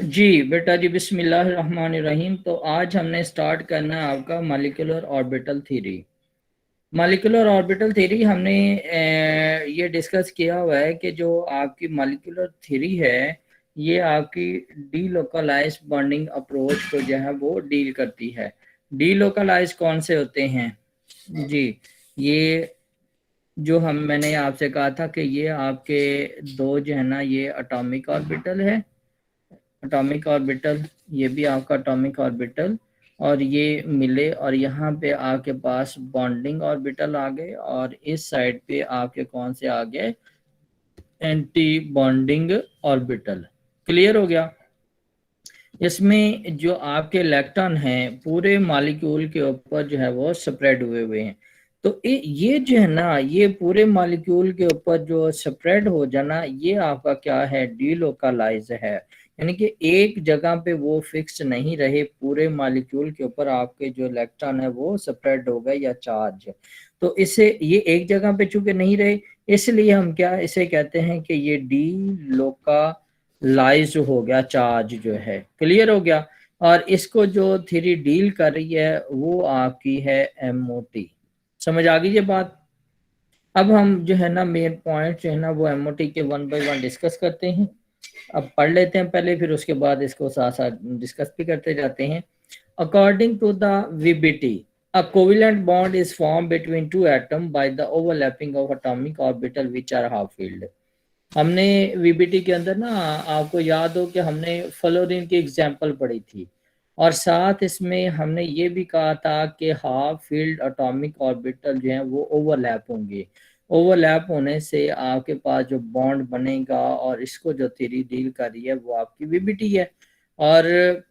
जी बेटा जी, बिस्मिल्लाहिर्रहमानिर्रहीम। तो आज हमने स्टार्ट करना है आपका molecular orbital theory. Molecular orbital theory हमने ये डिस्कस किया हुआ है कि जो आपकी मॉलिक्यूलर थ्योरी है ये आपकी डीलोकलाइज बॉन्डिंग अप्रोच को जो है वो डील करती है। डीलोकलाइज कौन से होते हैं जी? ये जो मैंने आपसे कहा था कि ये आपके दो जो है ना, ये एटॉमिक ऑर्बिटल है, एटॉमिक ऑर्बिटल, ये भी आपका एटॉमिक ऑर्बिटल, और ये मिले और यहाँ पे आपके पास बॉन्डिंग ऑर्बिटल आ गए, और इस साइड पे आपके कौन से आ गए, एंटी बॉन्डिंग ऑर्बिटल। क्लियर हो गया? इसमें जो आपके इलेक्ट्रॉन हैं पूरे मॉलिक्यूल के ऊपर जो है वो स्प्रेड हुए हुए हैं। तो ये जो है ना, ये पूरे मॉलिक्यूल के ऊपर जो स्प्रेड हो जाना, ये आपका क्या है, डीलोकलाइज है। यानी कि एक जगह पे वो फिक्स नहीं रहे, पूरे मॉलिक्यूल के ऊपर आपके जो इलेक्ट्रॉन है वो स्प्रेड हो गए या चार्ज। तो इससे ये एक जगह पे चूंकि नहीं रहे, इसलिए हम क्या इसे कहते हैं कि ये डीलोकलाइज हो गया, चार्ज जो है। क्लियर हो गया? और इसको जो थ्योरी डील कर रही है वो आपकी है एमओटी। समझ आ गई ये बात? अब हम जो है ना मेन पॉइंट जो है ना वो एमओटी के वन बाय वन डिस्कस करते हैं। अब पढ़ लेते हैं पहले, फिर उसके बाद इसको साथ साथ डिस्कस भी करते जाते हैं। According to the VBT, a covalent bond is formed between two atoms by the overlapping of atomic orbital which are half filled। हमने वीबीटी के अंदर ना, आपको याद हो कि हमने फ्लोरीन की एग्जांपल पढ़ी थी, और साथ इसमें हमने ये भी कहा था कि हाफ फील्ड एटॉमिक ऑर्बिटल जो है वो ओवरलैप होंगे। ओवरलैप होने से आपके पास जो बॉन्ड बनेगा, और इसको जो थ्योरी डील कर रही है वो आपकी वीबीटी है। और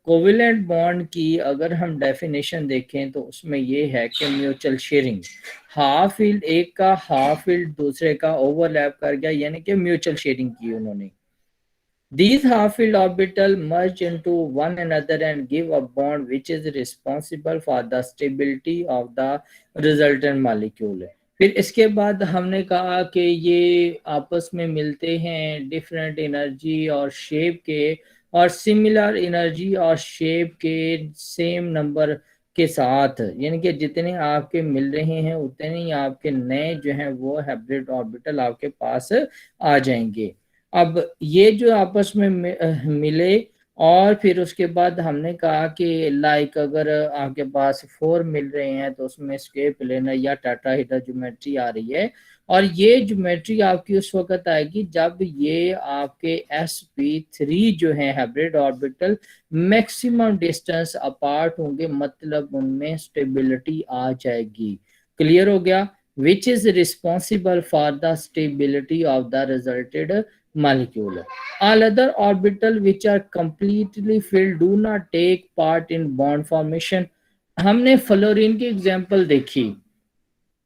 कोवेलेंट बॉन्ड की अगर हम डेफिनेशन देखें तो उसमें ये है कि म्यूचुअल शेयरिंग, हाफ फील्ड एक का हाफ फील्ड दूसरे का ओवरलैप कर गया, यानी कि म्यूचुअल शेयरिंग की उन्होंने। These half-filled orbital merge into one another and give a bond which is responsible for the stability of the resultant molecule। फिर इसके बाद हमने कहा कि ये आपस में मिलते हैं डिफरेंट एनर्जी और शेप के, और सिमिलर एनर्जी और शेप के सेम नंबर के साथ, यानी कि जितने आपके मिल रहे हैं उतने ही आपके नए जो हैं वो हाइब्रिड ऑर्बिटल आपके पास आ जाएंगे। अब ये जो आपस में मिले, और फिर उसके बाद हमने कहा कि लाइक अगर आपके पास फोर मिल रहे हैं तो उसमें स्क्वायर प्लेनर या टेट्राहेड्रल ज्योमेट्री आ रही है, और ये ज्योमेट्री आपकी उस वक्त आएगी जब ये आपके sp3 जो है hybrid orbital maximum distance apart होंगे, मतलब उनमें स्टेबिलिटी आ जाएगी। क्लियर हो गया? Which is responsible for the stability of the resulted molecule। All other orbital which are completely filled do not take part in bond formation। हमने fluorine की example देखी।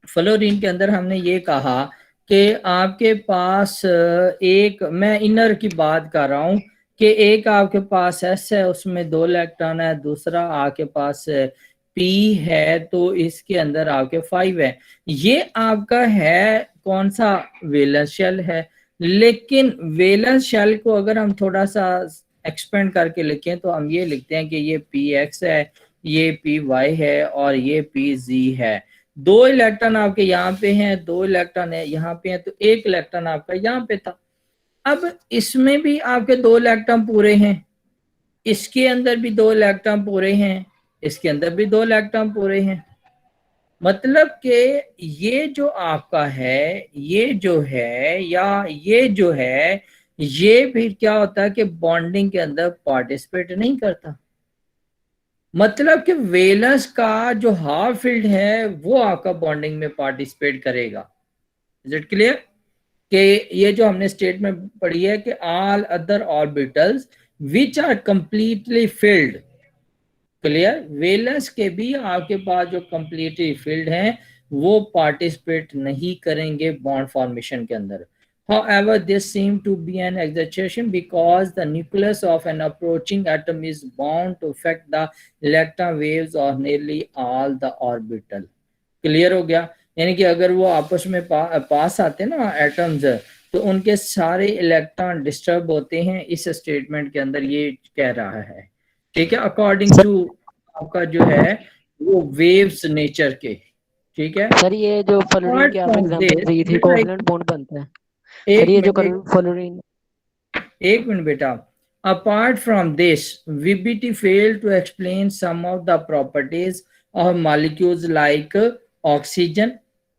Fluorine के अंदर हमने ये कहा कि आपके पास एक, मैं इनर की बात कर रहा हूं, कि एक आपके पास एस है उसमें दो इलेक्ट्रॉन है, दूसरा आपके पास पी है, तो इसके अंदर आपके 5 है। ये आपका है कौन सा, वैलेंस शेल है। लेकिन वैलेंस शेल को अगर हम थोड़ा सा एक्सपेंड करके लिखें तो हम ये लिखते हैं कि ये पी एक्स है, ये पी वाई है, और ये पी जी है। दो इलेक्ट्रॉन आपके यहाँ पे हैं, दो इलेक्ट्रॉन है यहाँ पे हैं, तो एक इलेक्ट्रॉन आपका यहाँ पे था। अब इसमें भी आपके दो इलेक्ट्रॉन पूरे हैं, इसके अंदर भी दो इलेक्ट्रॉन पूरे हैं, इसके अंदर भी दो इलेक्ट्रॉन पूरे हैं। मतलब कि ये जो आपका है, ये जो है, या ये जो है, ये फिर क्या होता है कि बॉन्डिंग के अंदर पार्टिसिपेट नहीं करता। मतलब कि वेलस का जो हाफ फील्ड है वो आपका बॉन्डिंग में पार्टिसिपेट करेगा। Is it clear? कि ये जो हमने स्टेटमेंट पढ़ी है कि all other orbitals which are completely filled, clear, valence के भी आपके पास जो कंप्लीटली फिल्ड हैं वो पार्टिसिपेट नहीं करेंगे बॉन्ड फॉर्मेशन के अंदर। However, this seems to be an exaggeration because the nucleus of an approaching atom is bound to affect the electron waves of nearly all the orbital। Clear हो गया? यानी कि अगर वो आपस में पास आते ना एटम्स, तो उनके सारे इलेक्ट्रॉन डिस्टर्ब होते हैं, इस स्टेटमेंट के अंदर ये कह रहा है। ठीक है, अकॉर्डिंग टू आपका जो है वो वेव्स नेचर के। ठीक है, सर ये जो फ्लोरीन अपार्ट की आपने फ्रॉम एग्जांपल दिस दी थी बेटा, कोवलेंट बॉन्ड बनता है। सर एक ये जो मिनट फ्लोरीन। एक मिनट बेटा, apart from this VBT failed to explain some of the properties of molecules like oxygen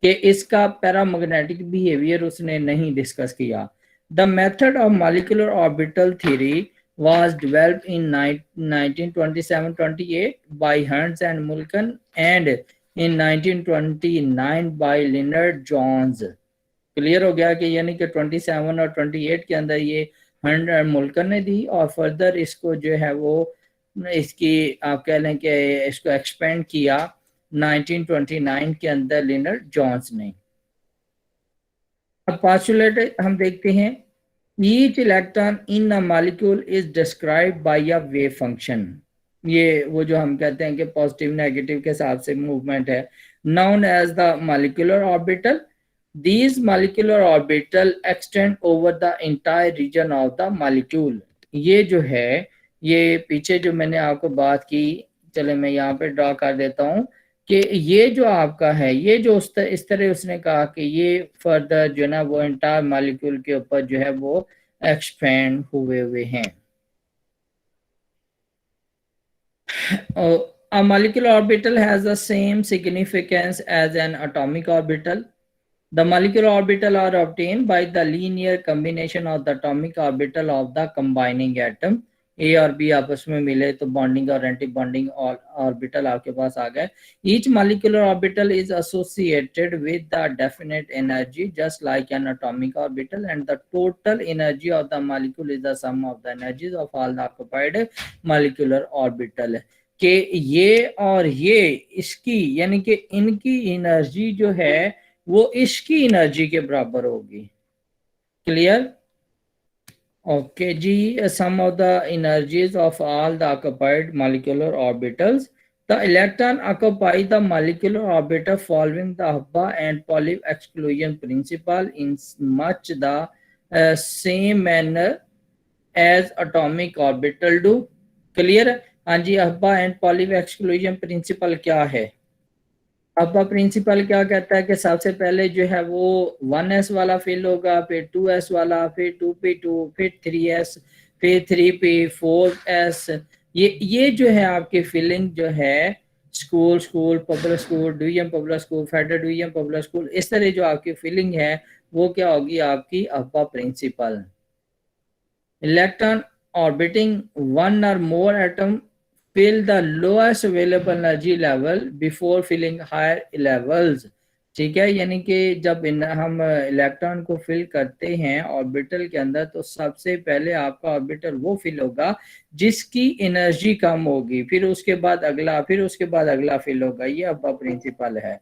के इसका पैरामैग्नेटिक बिहेवियर उसने नहीं डिस्कस किया। The method of molecular orbital theory was developed in 1927-28 by Hertz and Mulken and in 1929 by Leonard Jones। Clear हो गया कि यानी कि 27 और 28 के अंदर ये 100 मुल्कन ने दी, और फर्दर इसको जो है वो इसकी आप कह लें कि इसको एक्सपेंड किया 1929 के अंदर लिनर जॉन्स ने। अब पोस्टुलेट हम देखते हैं, each electron in a molecule is described bye a wave function. ये वो जो हम कहते हैं कि पॉजिटिव नेगेटिव के हिसाब से मूवमेंट है, known as the molecular orbital. These molecular orbital extend over the entire region of the molecule। ये जो है, ये पीछे जो मैंने आपको बात की, चले मैं यहाँ पे ड्रॉ कर देता हूँ कि ये जो आपका है, ये जो इस तरह उसने कहा कि ये फर्दर जो ना वो एंटायर मॉलिक्यूल के ऊपर जो है वो एक्सपेंड हुए हुए हैं। A molecular orbital has the same significance as an atomic orbital। The molecular orbital are obtained by the linear combination of the atomic orbital of the combining atom। A और B आपस में मिले तो bonding और anti bonding orbital आपके पास आ गए। Each molecular orbital is associated with the definite energy just like an atomic orbital, and the total energy of the molecule is the sum of the energies of all the occupied molecular orbital। कि ये और ये इसकी यानी कि इनकी energy जो है वो इसकी एनर्जी के बराबर होगी। क्लियर? ओके जी, sum of the energies of all the occupied molecular orbitals. The electron occupy the molecular orbital following the Aufbau and Pauli exclusion principle in much the same manner as atomic orbital do. Clear? हाँ जी, Aufbau and Pauli exclusion principle क्या है? अब्बा principal क्या कहता है कि सबसे पहले जो है वो 1s वाला फिल होगा, फिर 2s वाला, फिर 2p2, फिर 3s, फिर 3p, 4s। ये जो है आपकी फिलिंग जो है school school public school division public school federal division public school, इस तरह जो आपकी फिलिंग है वो क्या होगी आपकी अब्बा principal. Electron orbiting one or more atom fill the lowest available energy level before filling higher levels। ठीक है, यानी कि जब हम इलेक्ट्रॉन को फिल करते हैं ऑर्बिटल के अंदर तो सबसे पहले आपका ऑर्बिटल वो फिल होगा जिसकी एनर्जी कम होगी, फिर उसके बाद अगला, फिर उसके बाद अगला फिल होगा। ये अब्बा प्रिंसिपल है।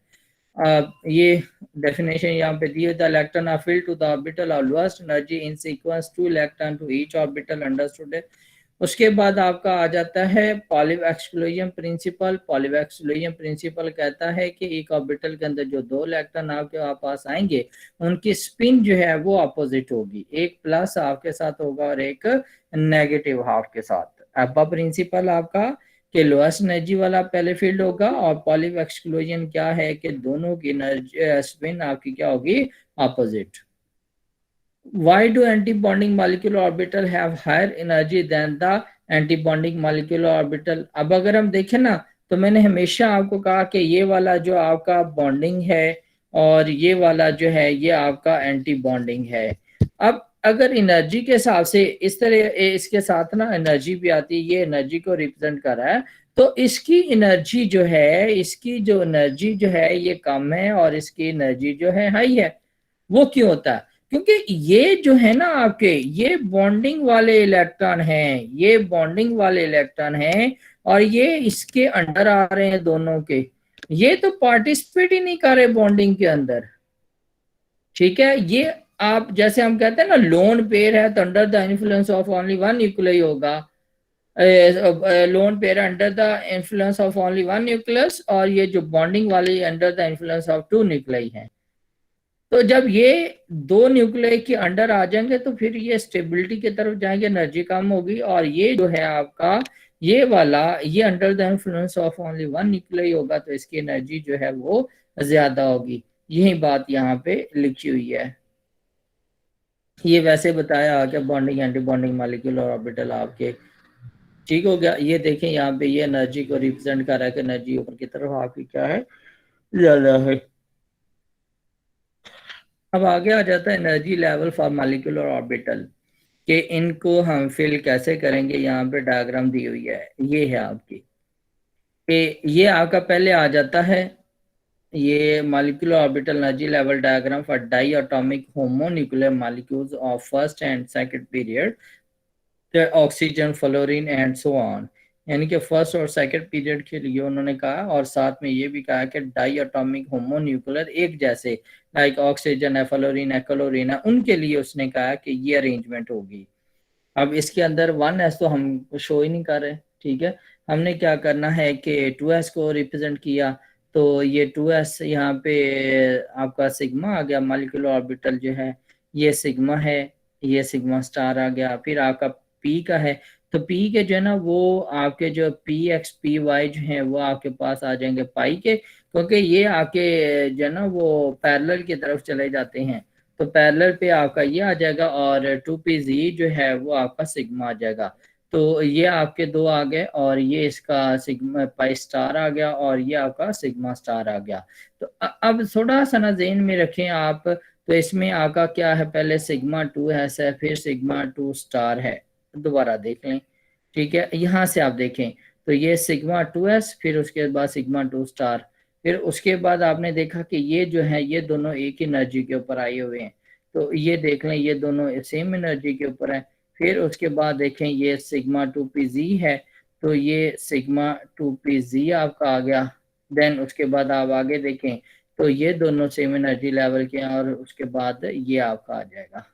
ये डेफिनेशन यहाँ पे दिए, the electron are filled to the orbital और lowest energy in sequence 2 electron to each orbital understood है। उसके बाद आपका आ जाता है Pauli exclusion principle. Pauli exclusion principle कहता है कि एक ऑर्बिटल के अंदर जो 2 इलेक्ट्रॉन आपके पास आएंगे उनकी स्पिन जो है वो अपोजिट होगी, एक प्लस हाफ के साथ होगा और एक नेगेटिव हाफ के साथ। अब्बा प्रिंसिपल आपका कि लोएस्ट एनर्जी वाला पहले फील्ड होगा, और पॉलिव एक्सक्लूजन क्या है कि दोनों की एनर्जी स्पिन आपकी क्या होगी opposite. Why do anti-bonding molecular orbital have higher energy than the anti-bonding molecular orbital? अब अगर हम देखें ना तो मैंने हमेशा आपको कहा कि ये वाला जो आपका बॉन्डिंग है और ये वाला जो है ये आपका एंटी बॉन्डिंग है। अब अगर एनर्जी के हिसाब से इस तरह इसके साथ ना एनर्जी भी आती है, ये एनर्जी को रिप्रेजेंट कर रहा है, तो इसकी एनर्जी जो है, इसकी जो एनर्जी जो है ये कम है और इसकी एनर्जी जो है हाई है। वो क्यों होता है? क्योंकि ये जो है ना आपके ये बॉन्डिंग वाले इलेक्ट्रॉन हैं, ये बॉन्डिंग वाले इलेक्ट्रॉन हैं और ये इसके अंडर आ रहे हैं दोनों के, ये तो पार्टिसिपेट ही नहीं कर रहे बॉन्डिंग के अंदर। ठीक है, ये आप जैसे हम कहते हैं ना लोन पेयर है तो under the influence of only one nucleus होगा, lone pair under the influence of only one nucleus, और ये जो बॉन्डिंग वाली under the influence of 2 nucleus हैं। तो जब ये दो न्यूक्लियाई के अंडर आ जाएंगे तो फिर ये स्टेबिलिटी की तरफ जाएंगे, एनर्जी कम होगी, और ये जो है आपका ये वाला ये under the influence of only one nuclei होगा, तो इसकी एनर्जी जो है वो ज्यादा होगी। यही बात यहाँ पे लिखी हुई है। ये वैसे बताया कि बॉन्डिंग एंटी बॉन्डिंग मॉलिक्यूल और ऑर्बिटल आपके ठीक हो गया। ये देखें यहाँ पे ये एनर्जी को रिप्रेजेंट कर रहा है कि एनर्जी ऊपर की तरफ आपकी क्या है, ज्यादा है। अब आगे आ जाता है एनर्जी लेवल फॉर मॉलिक्यूल और ऑर्बिटल, कि इनको हम फिल कैसे करेंगे। यहाँ पे डायग्राम दी हुई है, ये है आपकी, कि ये आपका पहले आ जाता है ये molecular orbital energy level diagram for diatomic homonuclear molecules of first and second period, oxygen, fluorine and so on. यानी कि फर्स्ट और सेकंड पीरियड के लिए उन्होंने कहा, और साथ में ये भी कहा कि डाई एटॉमिक होमोन्यूक्लियर एक जैसे लाइक ऑक्सीजन है, फ्लोरीन है, क्लोरीन है, उनके लिए उसने कहा कि ये अरेंजमेंट होगी। अब इसके अंदर 1s तो हम शो ही नहीं कर रहे, ठीक है। हमने क्या करना है कि 2s को रिप्रेजेंट किया, तो ये 2s यहाँ पे आपका सिग्मा आ गया, मॉलिक्यूलर ऑर्बिटल जो है ये सिग्मा है, ये सिग्मा स्टार आ गया। फिर आपका p का है, तो p के जो है ना वो आपके जो px py जो है वो आपके पास आ जाएंगे पाई के, क्योंकि ये आपके जो है ना वो पैरेलल की तरफ चले जाते हैं, तो पैरेलल पे आपका ये आ जाएगा, और 2pz जो है वो आपका सिग्मा आ जाएगा। तो ये आपके दो आ गए, और ये इसका सिग्मा पाई स्टार आ गया, और ये आपका सिग्मा स्टार आ गया। तो अब थोड़ा सा ना ज़हन में रखें आप, तो इसमें आपका क्या है, पहले सिग्मा 2s है, फिर सिग्मा 2 स्टार है। दोबारा देख लें, ठीक है। यहाँ से आप देखें तो ये सिग्मा 2s, फिर उसके बाद सिग्मा 2 स्टार, फिर उसके बाद आपने देखा कि ये जो है ये दोनों एक एनर्जी के ऊपर आए हुए हैं, तो ये देख लें ये दोनों सेम एनर्जी के ऊपर है। फिर उसके बाद देखें ये सिग्मा 2pz है, तो ये सिग्मा 2pz आपका आ गया। देन उसके बाद आप आगे देखें तो ये दोनों सेम एनर्जी लेवल के हैं, और उसके बाद ये आपका आ जाएगा।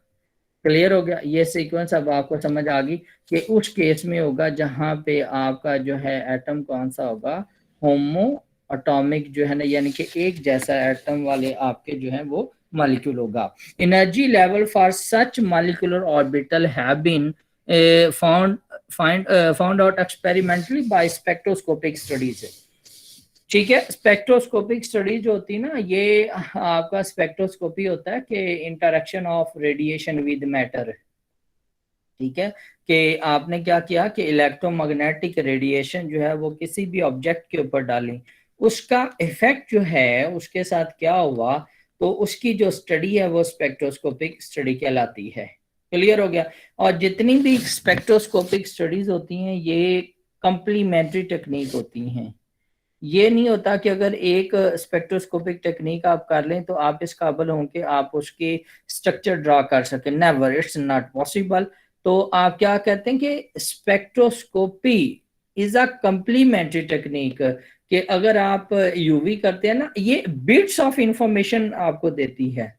क्लियर हो गया ये सीक्वेंस। अब आपको समझ आ गई कि उस केस में होगा जहां पे आपका जो है एटम कौन सा होगा, होमो एटॉमिक जो है ना, यानी कि एक जैसा एटम वाले आपके जो है वो मॉलिक्यूल होगा। Energy level for such molecular orbital have been found found out experimentally by spectroscopic studies. ठीक है, स्पेक्ट्रोस्कोपिक स्टडी जो होती है ना, ये आपका स्पेक्ट्रोस्कोपी होता है कि interaction of radiation with matter. ठीक है, कि आपने क्या किया कि इलेक्ट्रोमैग्नेटिक रेडिएशन जो है वो किसी भी ऑब्जेक्ट के ऊपर डाली, उसका इफेक्ट जो है उसके साथ क्या हुआ, तो उसकी जो स्टडी है वो स्पेक्ट्रोस्कोपिक स्टडी कहलाती है। क्लियर हो गया। और जितनी भी स्पेक्ट्रोस्कोपिक स्टडीज होती हैं ये कंप्लीमेंट्री टेक्निक होती हैं। ये नहीं होता कि अगर एक स्पेक्ट्रोस्कोपिक टेक्निक आप कर लें तो आप इस काबिल हों कि आप उसके स्ट्रक्चर ड्रा कर सकें, नेवर, इट्स नॉट पॉसिबल। तो आप क्या कहते हैं कि spectroscopy is a complementary technique, कि अगर आप यूवी करते हैं ना, ये बिट्स ऑफ इंफॉर्मेशन आपको देती है।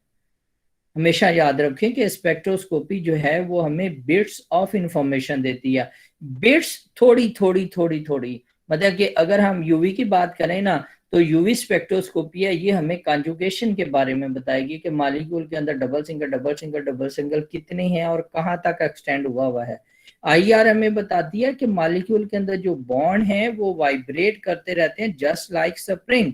हमेशा याद रखें कि स्पेक्ट्रोस्कोपी जो है वो हमें बिट्स ऑफ इंफॉर्मेशन देती है। बिट्स थोड़ी थोड़ी थोड़ी थोड़ी, मतलब कि अगर हम यूवी की बात करें ना, तो यूवी स्पेक्ट्रोस्कोपी है, ये हमें कॉन्जुगेशन के बारे में बताएगी कि मॉलिक्यूल के अंदर double single double single double single कितने हैं और कहाँ तक एक्सटेंड हुआ है। आईआर हमें बताती है कि मॉलिक्यूल के अंदर जो बॉन्ड है वो वाइब्रेट करते रहते हैं जस्ट लाइक स्प्रिंग।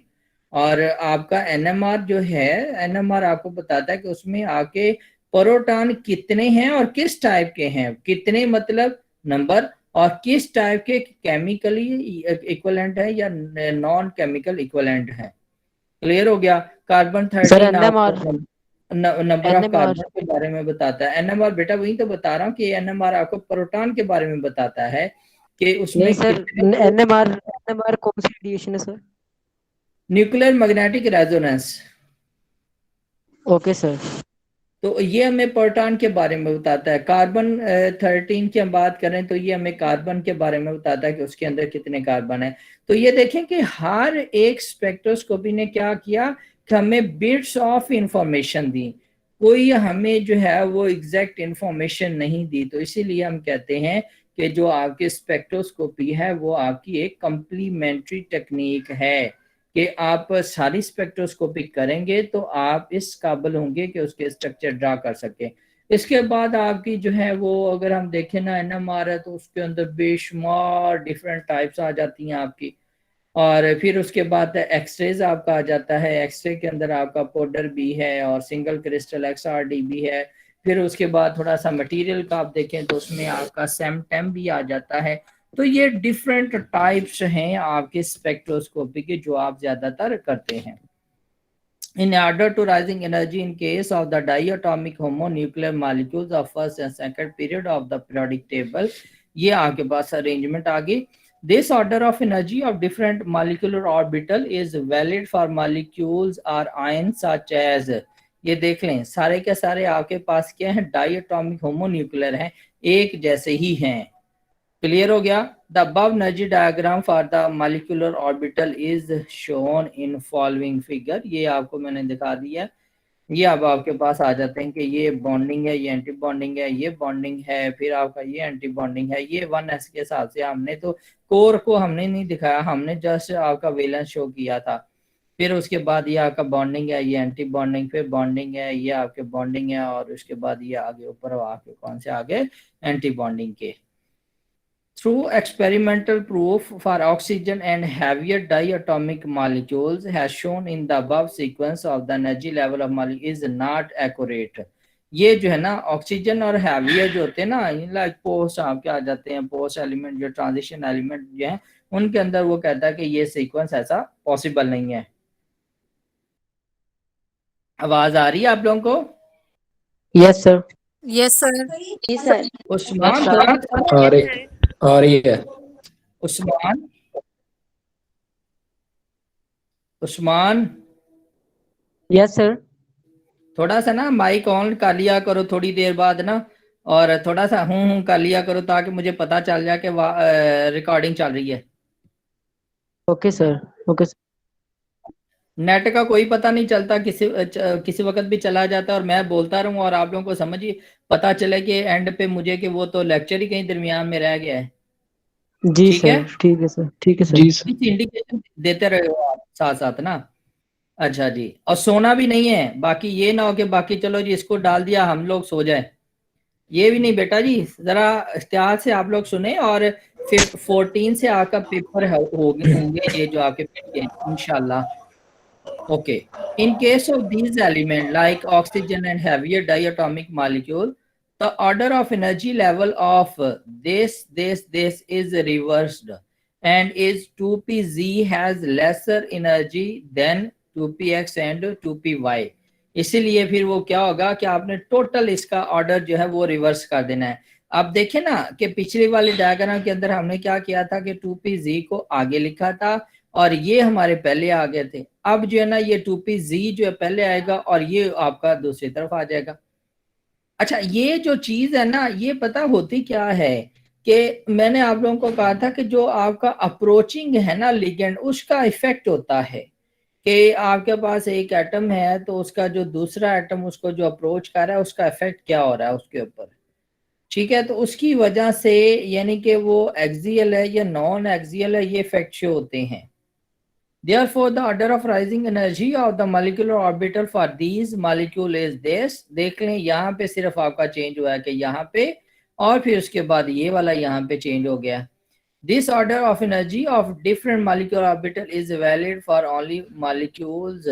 और आपका एनएमआर जो है, एनएमआर आपको बताता है कि उसमें आके प्रोटॉन कितने हैं और किस टाइप के हैं, कितने मतलब नंबर, और किस टाइप के केमिकली इक्विवेलेंट है या नॉन केमिकल इक्विवेलेंट है। क्लियर हो गया। कार्बन सर 13 एनएमआर आपको नंबर ऑफ एनएमआर कार्बन के बारे में बताता है। एनएमआर बेटा वही तो बता रहा हूँ कि एनएमआर आपको प्रोटॉन के बारे में बताता है कि नहीं उसमें सर, कितने एनएमआर एनएमआर कौन सी रेडिएशन है sir? Nuclear magnetic resonance. Okay sir. तो ये हमें प्रोटॉन के बारे में बताता है। कार्बन 13 की हम बात करें तो ये हमें कार्बन के बारे में बताता है कि उसके अंदर कितने कार्बन है। तो ये देखें कि हर एक स्पेक्ट्रोस्कोपी ने क्या किया कि हमें बिट्स ऑफ इंफॉर्मेशन दी, कोई हमें जो है वो एग्जैक्ट इंफॉर्मेशन नहीं दी। तो इसीलिए हम कहते हैं कि जो आपकी स्पेक्ट्रोस्कोपी है वो आपकी एक कंप्लीमेंट्री टेक्निक है। कि आप सारी स्पेक्ट्रोस्कोपी करेंगे तो आप इस काबिल होंगे कि उसके स्ट्रक्चर ड्रा कर सकें। इसके बाद आपकी जो है वो अगर हम देखें ना NMR है तो उसके अंदर बेशुमार डिफरेंट टाइप्स आ जाती हैं आपकी। और फिर उसके बाद एक्सरेज आपका आ जाता है। एक्सरे के अंदर आपका पाउडर भी है और सिंगल क्रिस्टल XRD भी है। फिर उसके बाद थोड़ा सा मटेरियल का आप देखें तो उसमें आपका SEM-10 भी आ जाता है। तो ये डिफरेंट टाइप्स हैं आपके स्पेक्ट्रोस्कोपी के जो आप ज्यादातर करते हैं। In order to rising energy in case of the diatomic homonuclear molecules of first and second period of the periodic table, ये आपके पास arrangement आ गई। This order of energy of different molecular orbital is valid for molecules or ions such as, ये देख लें सारे के सारे आपके पास क्या है, डायटोमिक होमोन्यूक्लियर हैं, एक जैसे ही हैं। क्लियर हो गया? The above energy diagram for the molecular orbital is shown in following figure. ये आपको मैंने दिखा दिया। ये अब आपके पास आ जाते हैं कि ये बॉन्डिंग है, ये एंटी बॉन्डिंग है, ये बॉन्डिंग है, फिर आपका ये एंटी बॉन्डिंग है। ये 1s के हिसाब से हमने तो कोर को हमने नहीं दिखाया, हमने जस्ट आपका वैलेंस शो किया था। फिर उसके बाद ये आपका बॉन्डिंग है, ये एंटी बॉन्डिंग, फिर बॉन्डिंग है, ये आपके बॉन्डिंग है, और उसके बाद ये आगे ऊपर आपके कौन से आगे एंटी बॉन्डिंग के। Through experimental proof for oxygen and heavier diatomic molecules has shown in the above sequence of the energy level of molecule is not accurate। ये जो है ना ऑक्सीजन और हैवियर जो होते हैं ना, लाइक पोस्ट आपके आ जाते हैं, पोस्ट एलिमेंट जो ट्रांजिशन एलिमेंट जो है उनके अंदर वो कहता है कि ये सीक्वेंस ऐसा पॉसिबल नहीं है। आवाज आ रही है आप लोगों को? Yes sir. Yes sir. जी सर। उस्मान थोड़ा आ रही है। Usman Usman yes sir. थोड़ा सा ना माइक ऑन कर लिया करो थोड़ी देर बाद ना, और थोड़ा सा हूं कर लिया करो ताकि मुझे पता चल जाए कि रिकॉर्डिंग चल रही है। Okay sir. Okay sir. Net का कोई पता नहीं चलता, किसी वक्त भी चला जाता है और मैं बोलता रहूं और आप लोगों को समझिए पता चले कि एंड पे मुझे कि वो तो लेक्चर ही कहीं दरमियान में रह गया है। जी ठीक है, सर। ठीक है सर। ठीक है सर। जी सर। इंडिकेशन देते रहे हो आप साथ साथ ना। अच्छा जी, और सोना भी नहीं है, बाकी ये ना हो कि बाकी चलो जी इसको डाल दिया हम लोग सो जाए, ये भी नहीं बेटा जी, जरा इख्तियार से आप लोग सुने। और फिर 14 से आपका पेपर होंगे ये जो आपके पेट के इंशाल्लाह। Okay, in case of these elements like oxygen and heavier diatomic molecule, the order of energy level of this is reversed and is 2pz has lesser energy than 2px and 2py। इसीलिए फिर वो क्या होगा कि आपने total इसका order जो है वो रिवर्स कर देना है। आप देखें ना कि पिछली वाली डायग्राम के अंदर हमने क्या किया था कि 2pz को आगे लिखा था और ये हमारे पहले आ गए थे। अब जो है ना ये 2pz जो है पहले आएगा और ये आपका दूसरी तरफ आ जाएगा। अच्छा, ये जो चीज है ना, ये पता होती क्या है कि मैंने आप लोगों को कहा था कि जो आपका अप्रोचिंग है ना लिगेंड, उसका इफेक्ट होता है कि आपके पास एक एटम है तो उसका जो दूसरा एटम उसको जो अप्रोच कर रहा है उसका इफेक्ट क्या हो रहा है उसके ऊपर। ठीक है, तो उसकी वजह से यानी कि वो एक्सियल है या नॉन एक्सियल है, ये इफेक्ट शो होते हैं। Therefore, the order of rising energy of the molecular orbital for these molecule is this। देख लें यहाँ पे सिर्फ आपका चेंज हुआ है कि यहाँ पे, और फिर उसके बाद ये वाला यहाँ पे चेंज हो गया। This order of energy of different molecular orbital is valid for only molecules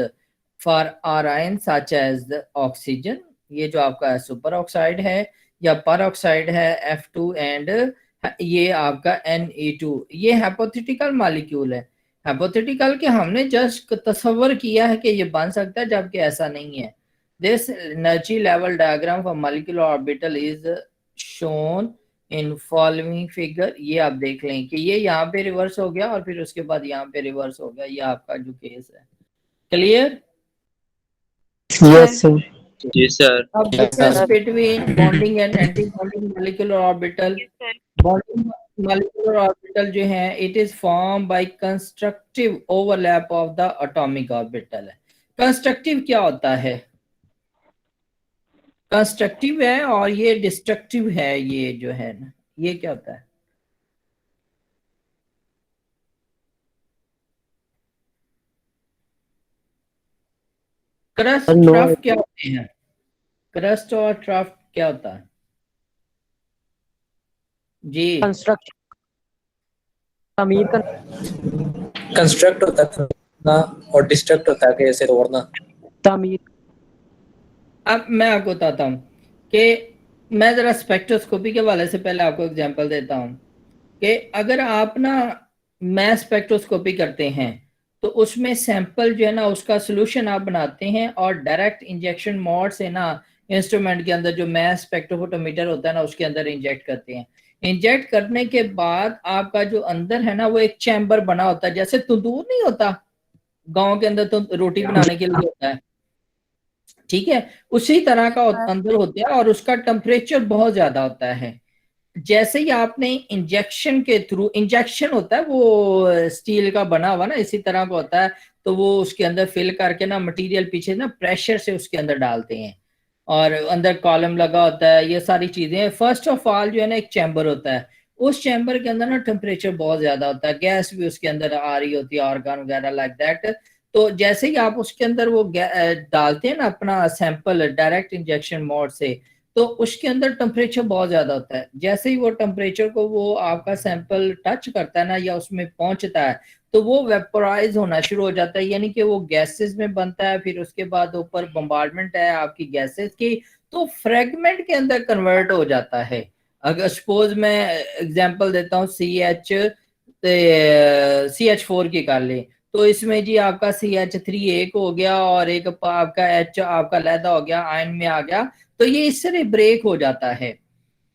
for ions such as the oxygen, ये जो आपका सुपर ऑक्साइड है या पर ऑक्साइड है F2 एंड ये आपका Ne2, ये हाइपोथेटिकल मॉलिक्यूल है। हाइपोथेटिकल के हमने जस्ट तस्वर किया है कि ये बन सकता है, जबकि ऐसा नहीं है। This energy level diagram for molecular orbital is shown in following figure. ये आप देख लें कि ये यहाँ पे रिवर्स हो गया और फिर उसके बाद यहाँ पे रिवर्स हो गया, ये आपका जो केस है। क्लियर? Yes sir. जी सर। अब difference between bonding and anti bonding molecular orbital. Bonding molecular orbital जो है it is formed by constructive overlap of the atomic orbital है। कंस्ट्रक्टिव क्या होता है? कंस्ट्रक्टिव है और ये डिस्ट्रक्टिव है, ये जो है ना, ये क्या होता है? Crust No. ट्रफ क्या होते हैं? क्रस्ट और ट्रफ क्या होता है जी? कंस्ट्रक्शन अमीर का कंस्ट्रक्ट होता है ना, और डिस्ट्रक्ट होता है कि ऐसे तोड़ना। तामीर। अब मैं आपको बताता हूँ कि मैं जरा स्पेक्ट्रोस्कोपी के हवाले से पहले आपको एग्जांपल देता हूँ कि अगर आप ना मैस स्पेक्ट्रोस्कोपी करते हैं तो उसमें सैंपल जो है ना उसका सोल्यूशन आप बनाते हैं और डायरेक्ट इंजेक्शन मोड से ना इंस्ट्रूमेंट के अंदर जो मैस स्पेक्ट्रोफोटोमीटर होता है ना उसके अंदर इंजेक्ट करते हैं। इंजेक्ट करने के बाद आपका जो अंदर है ना वो एक चैम्बर बना होता है, जैसे तंदूर नहीं होता गांव के अंदर तो रोटी बनाने के लिए होता है, ठीक है, उसी तरह का अंदर होता है और उसका टेम्परेचर बहुत ज्यादा होता है। जैसे ही आपने इंजेक्शन के थ्रू, इंजेक्शन होता है वो स्टील का बना हुआ ना इसी तरह का होता है, तो वो उसके अंदर फिल करके ना मटेरियल पीछे ना प्रेशर से उसके अंदर डालते हैं और अंदर कॉलम लगा होता है, ये सारी चीजें। फर्स्ट ऑफ ऑल जो है ना एक चैम्बर होता है, उस चैम्बर के अंदर ना टेम्परेचर बहुत ज्यादा होता है, गैस भी उसके अंदर आ रही होती है, ऑर्गन वगैरह लाइक दैट। तो जैसे ही आप उसके अंदर वो डालते हैं ना अपना सैंपल डायरेक्ट इंजेक्शन मोड से, तो उसके अंदर टेम्परेचर बहुत ज्यादा होता है। जैसे ही वो टेम्परेचर को वो आपका सैंपल टच करता है ना या उसमें पहुंचता है तो वो वेपोराइज होना शुरू हो जाता है, यानी कि वो गैसेस में बनता है, फिर उसके बाद ऊपर बम्बार्डमेंट है आपकी गैसेस की, तो फ्रेगमेंट के अंदर कन्वर्ट हो जाता है। अगर सपोज मैं एग्जांपल देता हूँ CH4 की कर ले, तो इसमें जी आपका CH3 एक हो गया और एक आपका H आपका लैदा हो गया, आयन में आ गया, तो ये इस तरह ब्रेक हो जाता है।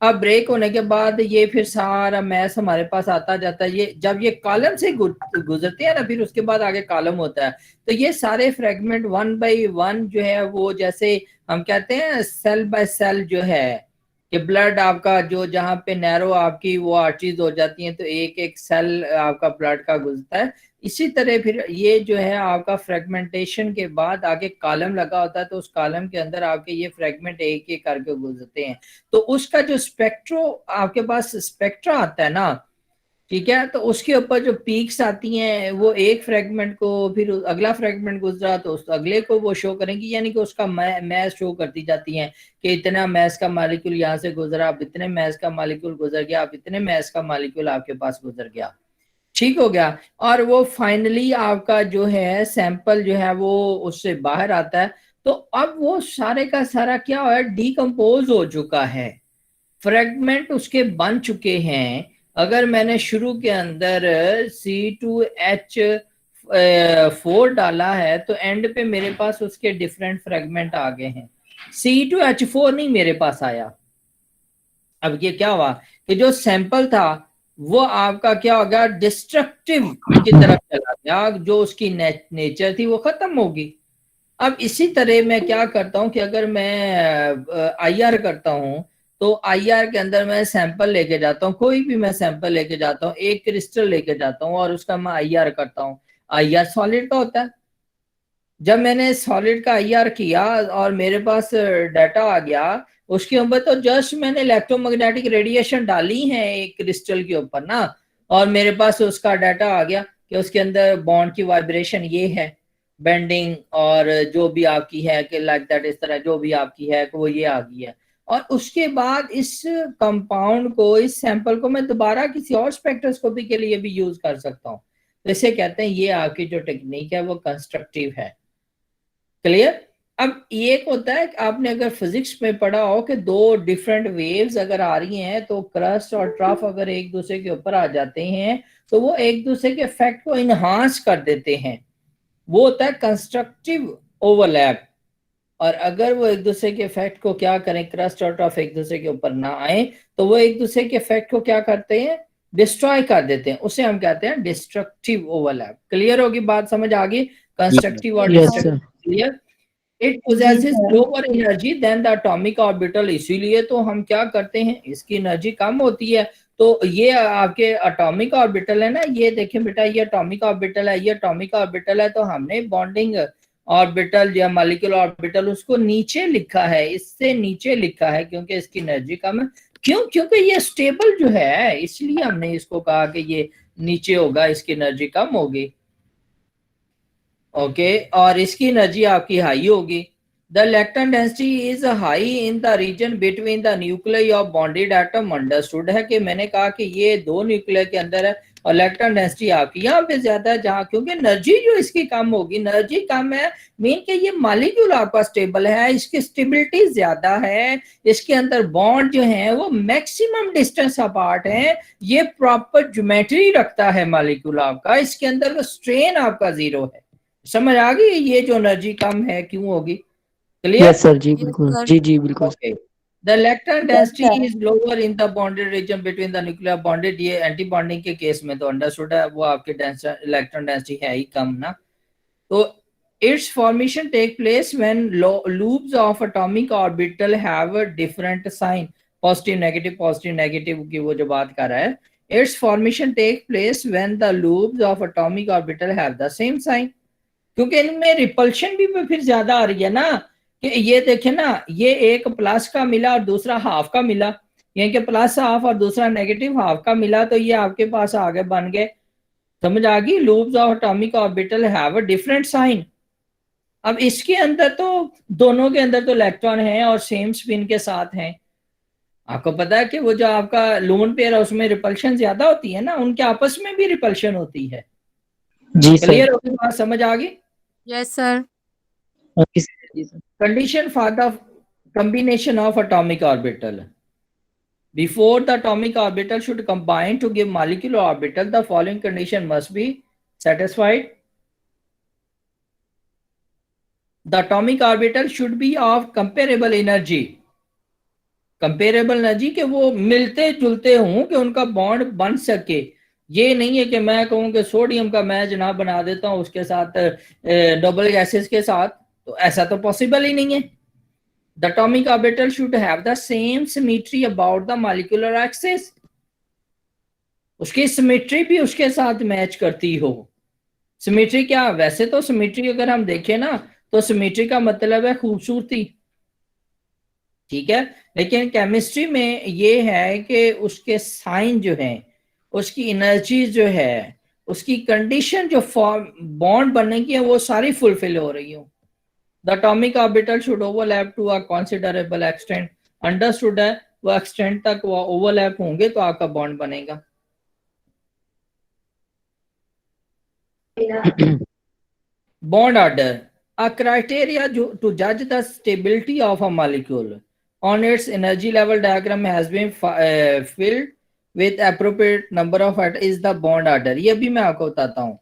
अब ब्रेक होने के बाद ये फिर सारा मैस हमारे पास आता जाता है, ये जब ये कॉलम से गुजरते हैं ना फिर उसके बाद आगे कॉलम होता है, तो ये सारे फ्रेगमेंट वन बाय वन जो है वो जैसे हम कहते हैं सेल बाय सेल जो है कि ब्लड आपका जो जहाँ पे नैरो आपकी वो आर्टरीज हो जाती हैं तो एक एक सेल आपका ब्लड का गुजरता है, इसी तरह फिर ये जो है आपका फ्रेगमेंटेशन के बाद आगे कॉलम लगा होता है, तो उस कॉलम के अंदर आपके ये फ्रेगमेंट एक एक करके गुजरते हैं। तो उसका जो स्पेक्ट्रो आपके पास स्पेक्ट्रा आता है ना, ठीक है, तो उसके ऊपर जो पीक्स आती हैं वो एक फ्रेगमेंट को फिर अगला फ्रेगमेंट गुजरा तो उस अगले को वो शो करेंगी, यानी कि उसका मैस शो करती जाती हैं कि इतना मैस का मालिक्यूल यहाँ से गुजरा, अब इतने मैस का मालिक्यूल गुजर गया, अब इतने मैस का मालिक्यूल आपके पास गुजर गया, ठीक हो गया। और वो फाइनली आपका जो है सैंपल जो है वो उससे बाहर आता है, तो अब वो सारे का सारा क्या है डिकम्पोज हो चुका है, फ्रेगमेंट उसके बन चुके हैं। अगर मैंने शुरू के अंदर C2H4 डाला है तो एंड पे मेरे पास उसके डिफरेंट फ्रेगमेंट आ गए हैं, C2H4 नहीं मेरे पास आया। अब ये क्या हुआ कि जो सैंपल था वो आपका क्या हो गया डिस्ट्रक्टिव की तरफ चला गया, जो उसकी नेचर थी वो खत्म होगी। अब इसी तरह मैं क्या करता हूं कि अगर मैं IR करता हूं तो IR के अंदर मैं सैंपल लेके जाता हूं, कोई भी मैं सैंपल लेके जाता हूं, एक क्रिस्टल लेके जाता हूं और उसका मैं IR करता हूं। IR सॉलिड का होता है। जब मैंने सॉलिड का IR किया और मेरे पास डाटा आ गया, उसके ऊपर तो जस्ट मैंने इलेक्ट्रोमैग्नेटिक रेडिएशन डाली है एक क्रिस्टल के ऊपर ना, और मेरे पास उसका डाटा आ गया कि उसके अंदर बॉन्ड की वाइब्रेशन ये है, बेंडिंग और जो भी आपकी है कि लाइक दैट इस तरह जो भी आपकी है वो ये आ गई है। और उसके बाद इस कंपाउंड को, इस सैंपल को मैं दोबारा किसी और स्पेक्ट्रोस्कोपी के लिए भी यूज कर सकता हूँ। तो इसे कहते हैं ये आपकी जो टेक्निक है वो कंस्ट्रक्टिव है। क्लियर? अब एक होता है कि आपने अगर फिजिक्स में पढ़ा हो कि दो डिफरेंट वेव्स अगर आ रही हैं तो क्रस्ट और ट्रफ अगर एक दूसरे के ऊपर आ जाते हैं तो वो एक दूसरे के इफेक्ट को इनहांस कर देते हैं, वो होता है कंस्ट्रक्टिव ओवरलैप। और अगर वो एक दूसरे के इफेक्ट को क्या करें, क्रस्ट और ट्रफ एक दूसरे के ऊपर ना आए तो वो एक दूसरे के इफेक्ट को क्या करते हैं डिस्ट्रॉय कर देते हैं, उसे हम कहते हैं डिस्ट्रक्टिव ओवरलैप। क्लियर होगी बात, समझ आ गई? कंस्ट्रक्टिव और Yes, destructive, sir. Clear? It possesses lower energy than the atomic orbital, इसीलिए तो हम क्या करते हैं इसकी एनर्जी कम होती है। तो ये आपके एटॉमिक ऑर्बिटल है ना, ये देखें बेटा ये एटॉमिक ऑर्बिटल है, ये एटॉमिक ऑर्बिटल है, तो हमने बॉन्डिंग ऑर्बिटल या मॉलिक्यूल ऑर्बिटल उसको नीचे लिखा है, इससे नीचे लिखा है क्योंकि इसकी एनर्जी कम है। क्यों? क्योंकि ये स्टेबल जो है इसलिए हमने इसको कहा कि ये नीचे होगा, इसकी एनर्जी कम होगी। ओके, और इसकी एनर्जी आपकी हाई होगी। The electron density is high in the region between the nuclear of bonded atom. Understood है कि मैंने कहा कि ये दो न्यूक्लियर के अंदर है और इलेक्ट्रॉन डेंसिटी आपकी यहाँ पे ज्यादा है, जहाँ क्योंकि एनर्जी जो इसकी कम होगी, एनर्जी कम है मीन कि ये मॉलिक्यूल आपका स्टेबल है, इसकी स्टेबिलिटी ज्यादा है, इसके अंदर बॉन्ड जो है वो मैक्सिमम डिस्टेंस अपार्ट है, ये प्रॉपर ज्योमेट्री रखता है मॉलिक्यूल आपका, इसके अंदर स्ट्रेन आपका जीरो है। समझ आ गई ये जो एनर्जी कम है क्यों होगी? क्लियर? यस सर, जी बिल्कुल, जी जी बिल्कुल। Okay, the electron density is lower in the bonded region between the nuclear bonded. ये एंटी बॉन्डिंग के केस में तो अंडरस्टूड है, वो आपके इलेक्ट्रॉन डेंसिटी है ही कम ना। तो its formation take place when loops of atomic orbital have a different sign. Positive negative की वो जो बात कर रहा है, its formation take place when the loops of atomic orbital have the same sign. क्योंकि इनमें रिपल्शन भी फिर ज्यादा आ रही है ना, कि ये देखे ना, ये एक प्लस का मिला और दूसरा हाफ का मिला, यानी कि प्लस हाफ और दूसरा नेगेटिव हाफ का मिला, तो ये आपके पास आगे बन गए। समझ आ गई? Loops of atomic orbital have a different sign. अब इसके अंदर तो दोनों के अंदर तो इलेक्ट्रॉन है और सेम स्पिन के साथ हैं। आपको पता है कि वो जो आपका लोन पेयर है उसमें रिपल्शन ज्यादा होती है ना, उनके आपस में भी रिपल्शन होती है। जी सर। क्लियर होगी बात? समझ आ गई? Yes sir. ओके सर, जी sir. Condition for the combination of atomic orbital. Before the atomic orbital should combine to give molecular orbital, the following condition must be satisfied. The atomic orbital should be of comparable energy. Comparable energy के वो मिलते जुलते हों कि उनका bond बन सके। ये नहीं है कि मैं कहूँ कि सोडियम का मैं जनाब बना देता हूँ उसके साथ डबल गैसेस के साथ, तो ऐसा तो पॉसिबल ही नहीं है। The atomic orbital should have the same symmetry about the molecular axis. उसकी सिमेट्री भी उसके साथ मैच करती हो। सिमेट्री क्या? वैसे तो सिमेट्री अगर हम देखें ना तो सिमेट्री का मतलब है खूबसूरती, ठीक है, लेकिन केमिस्ट्री में ये है कि उसके साइन जो है, उसकी एनर्जी जो है, उसकी कंडीशन जो फॉर्म बॉन्ड बनने की है वो सारी फुलफिल हो रही हो। The atomic orbital should overlap to a considerable extent. Understood है? वो एक्सटेंट तक वो ओवरलैप होंगे तो आपका बॉन्ड बनेगा। Bond order, a criteria to judge the stability of a molecule on its energy level diagram has been filled with appropriate number of atoms is the bond order. ये भी मैं आपको बताता हूँ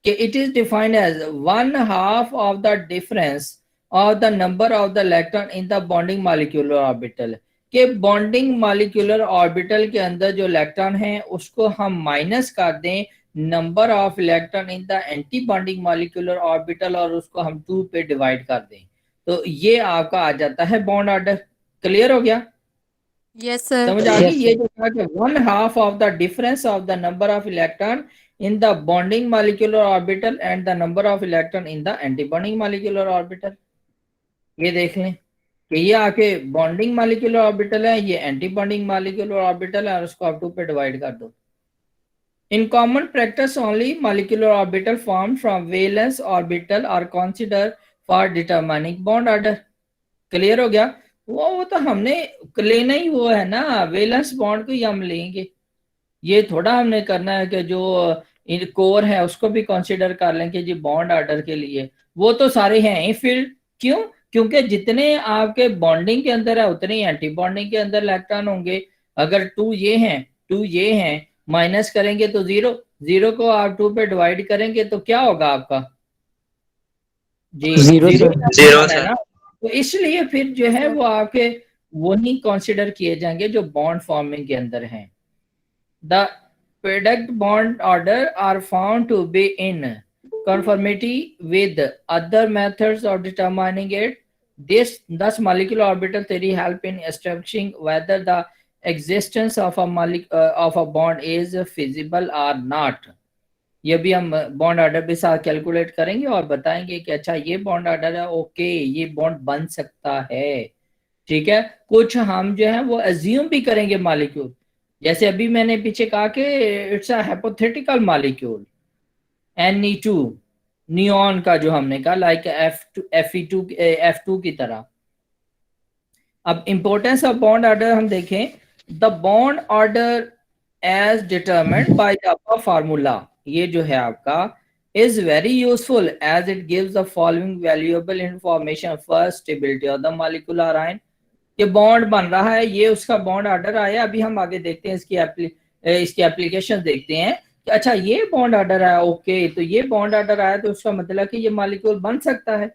कि it is defined as 1/2 of the difference of the number of the electron in the bonding molecular orbital। के bonding molecular orbital के अंदर जो इलेक्ट्रॉन है उसको हम माइनस कर दें number of electron in the anti bonding molecular orbital और उसको हम 2 पे डिवाइड कर दें, तो ये आपका आ जाता है बॉन्ड ऑर्डर। क्लियर हो गया? Yes sir. समझ आ गई? ये जो था कि 1/2 of the difference of the number of electron in the bonding molecular orbital and the number of electron in the anti-bonding molecular orbital। ये देख लें कि ये आके बॉन्डिंग मॉलिक्यूलर ऑर्बिटल है, ये एंटी बॉन्डिंग मॉलिक्यूलर ऑर्बिटल है और उसको आप 2 पे डिवाइड कर दो। In common practice only molecular orbital form from valence orbital are consider for determining bond order. Clear हो गया? वो तो हमने लेना ही वो है ना, वैलेंस बॉन्ड को ही हम लेंगे। ये थोड़ा हमने करना है कि जो कोर है उसको भी कंसीडर कर लें कि जी बॉन्ड ऑर्डर के लिए, वो तो सारे हैं ही फील्ड। क्यों? क्योंकि जितने आपके बॉन्डिंग के अंदर है उतने ही एंटी बॉन्डिंग के अंदर इलेक्ट्रॉन होंगे। अगर 2 ये हैं 2 ये हैं, माइनस करेंगे तो 0, 0 को आप 2 पे डिवाइड करेंगे तो क्या होगा आपका? जी 0 है ना। तो इसलिए फिर जो है वो आपके वो नहीं कंसीडर किए जाएंगे जो बॉन्ड फॉर्मिंग के अंदर हैं। The product bond order are found to be in conformity with other methods of determining it. Thus molecular orbital theory help in establishing whether the existence of a bond is feasible or not। ये भी हम bond order के साथ calculate करेंगे और बताएंगे कि अच्छा ये बॉन्ड ऑर्डर है, ओके ये बॉन्ड बन सकता है, ठीक है। कुछ हम जो है वो अज्यूम भी करेंगे मॉलिक्यूल, जैसे अभी मैंने पीछे कहा कि it's a hypothetical molecule Ne2, neon का जो हमने कहा, लाइक Fe2 की तरह। अब इंपॉर्टेंस ऑफ बॉन्ड ऑर्डर हम देखें, the bond order as determined by the above formula, ये जो है आपका, is very useful as it gives the following valuable information. First, stability of the molecular ion, ये बॉन्ड बन रहा है, ये उसका बॉन्ड ऑर्डर आया। अभी हम आगे देखते हैं इसकी एप्लीकेशन देखते हैं कि अच्छा ये बॉन्ड ऑर्डर आया, ओके, तो ये बॉन्ड ऑर्डर आया तो उसका मतलब कि ये मॉलिक्यूल बन सकता है।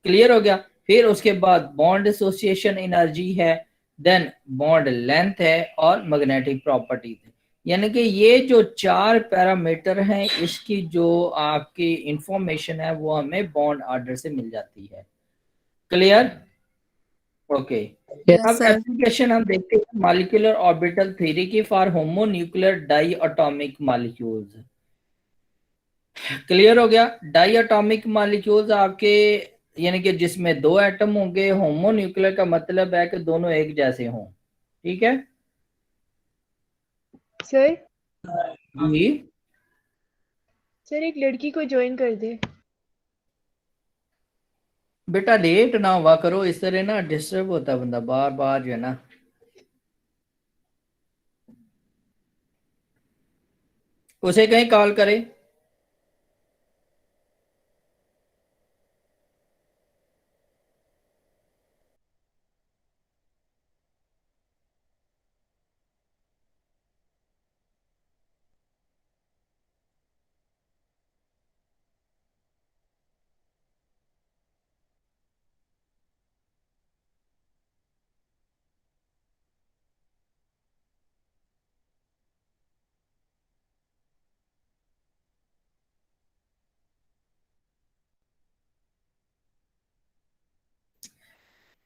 क्लियर हो गया। फिर उसके बाद बॉन्ड एसोसिएशन एनर्जी है, देन बॉन्ड लेंथ है और मैग्नेटिक प्रॉपर्टीज है। यानी कि ये जो 4 पैरामीटर हैं, इसकी जो आपकी इंफॉर्मेशन है वो हमें बॉन्ड ऑर्डर से मिल जाती है। क्लियर? ओके। Yes, अब sir. एप्लीकेशन हम देखते हैं मॉलिक्यूलर ऑर्बिटल थ्योरी की for homonuclear diatomic molecules. Clear हो गया। डाई एटॉमिक मॉलिक्यूल्स आपके, यानी कि जिसमें 2 एटम होंगे। होमोन्यूक्लियर का मतलब है कि दोनों एक जैसे हों। ठीक है सर जी। सर एक लड़की को ज्वाइन कर दे। बेटा लेट ना हुआ करो, इस तरह ना डिस्टर्ब होता है बंदा बार बार जो है ना। उसे कहीं कॉल करे।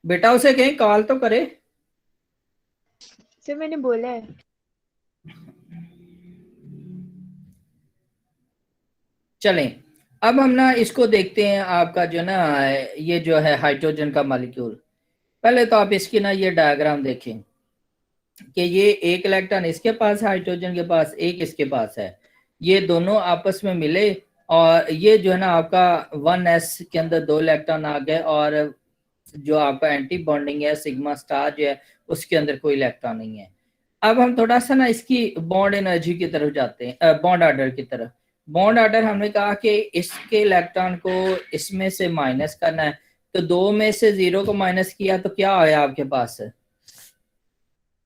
बेटा उसे कहीं कॉल तो करे। सर मैंने बोला है। चलें, अब हम ना इसको देखते हैं, आपका जो ना ये जो है हाइड्रोजन का मॉलिक्यूल। पहले तो आप इसकी ना ये डायग्राम देखें कि ये एक इलेक्ट्रॉन इसके पास है, हाइड्रोजन के पास, एक इसके पास है। ये दोनों आपस में मिले और ये जो है ना आपका 1s के अंदर 2 इलेक्ट्रॉन आ गए, और जो आपका एंटी बॉन्डिंग है सिग्मा स्टार जो है उसके अंदर कोई इलेक्ट्रॉन नहीं है। अब हम थोड़ा सा ना इसकी बॉन्ड एनर्जी की तरफ जाते हैं, बॉन्ड ऑर्डर की तरफ। बॉन्ड ऑर्डर हमने कहा कि इसके इलेक्ट्रॉन को इसमें से माइनस करना है, तो 2 में से 0 को माइनस किया तो क्या आया आपके पास?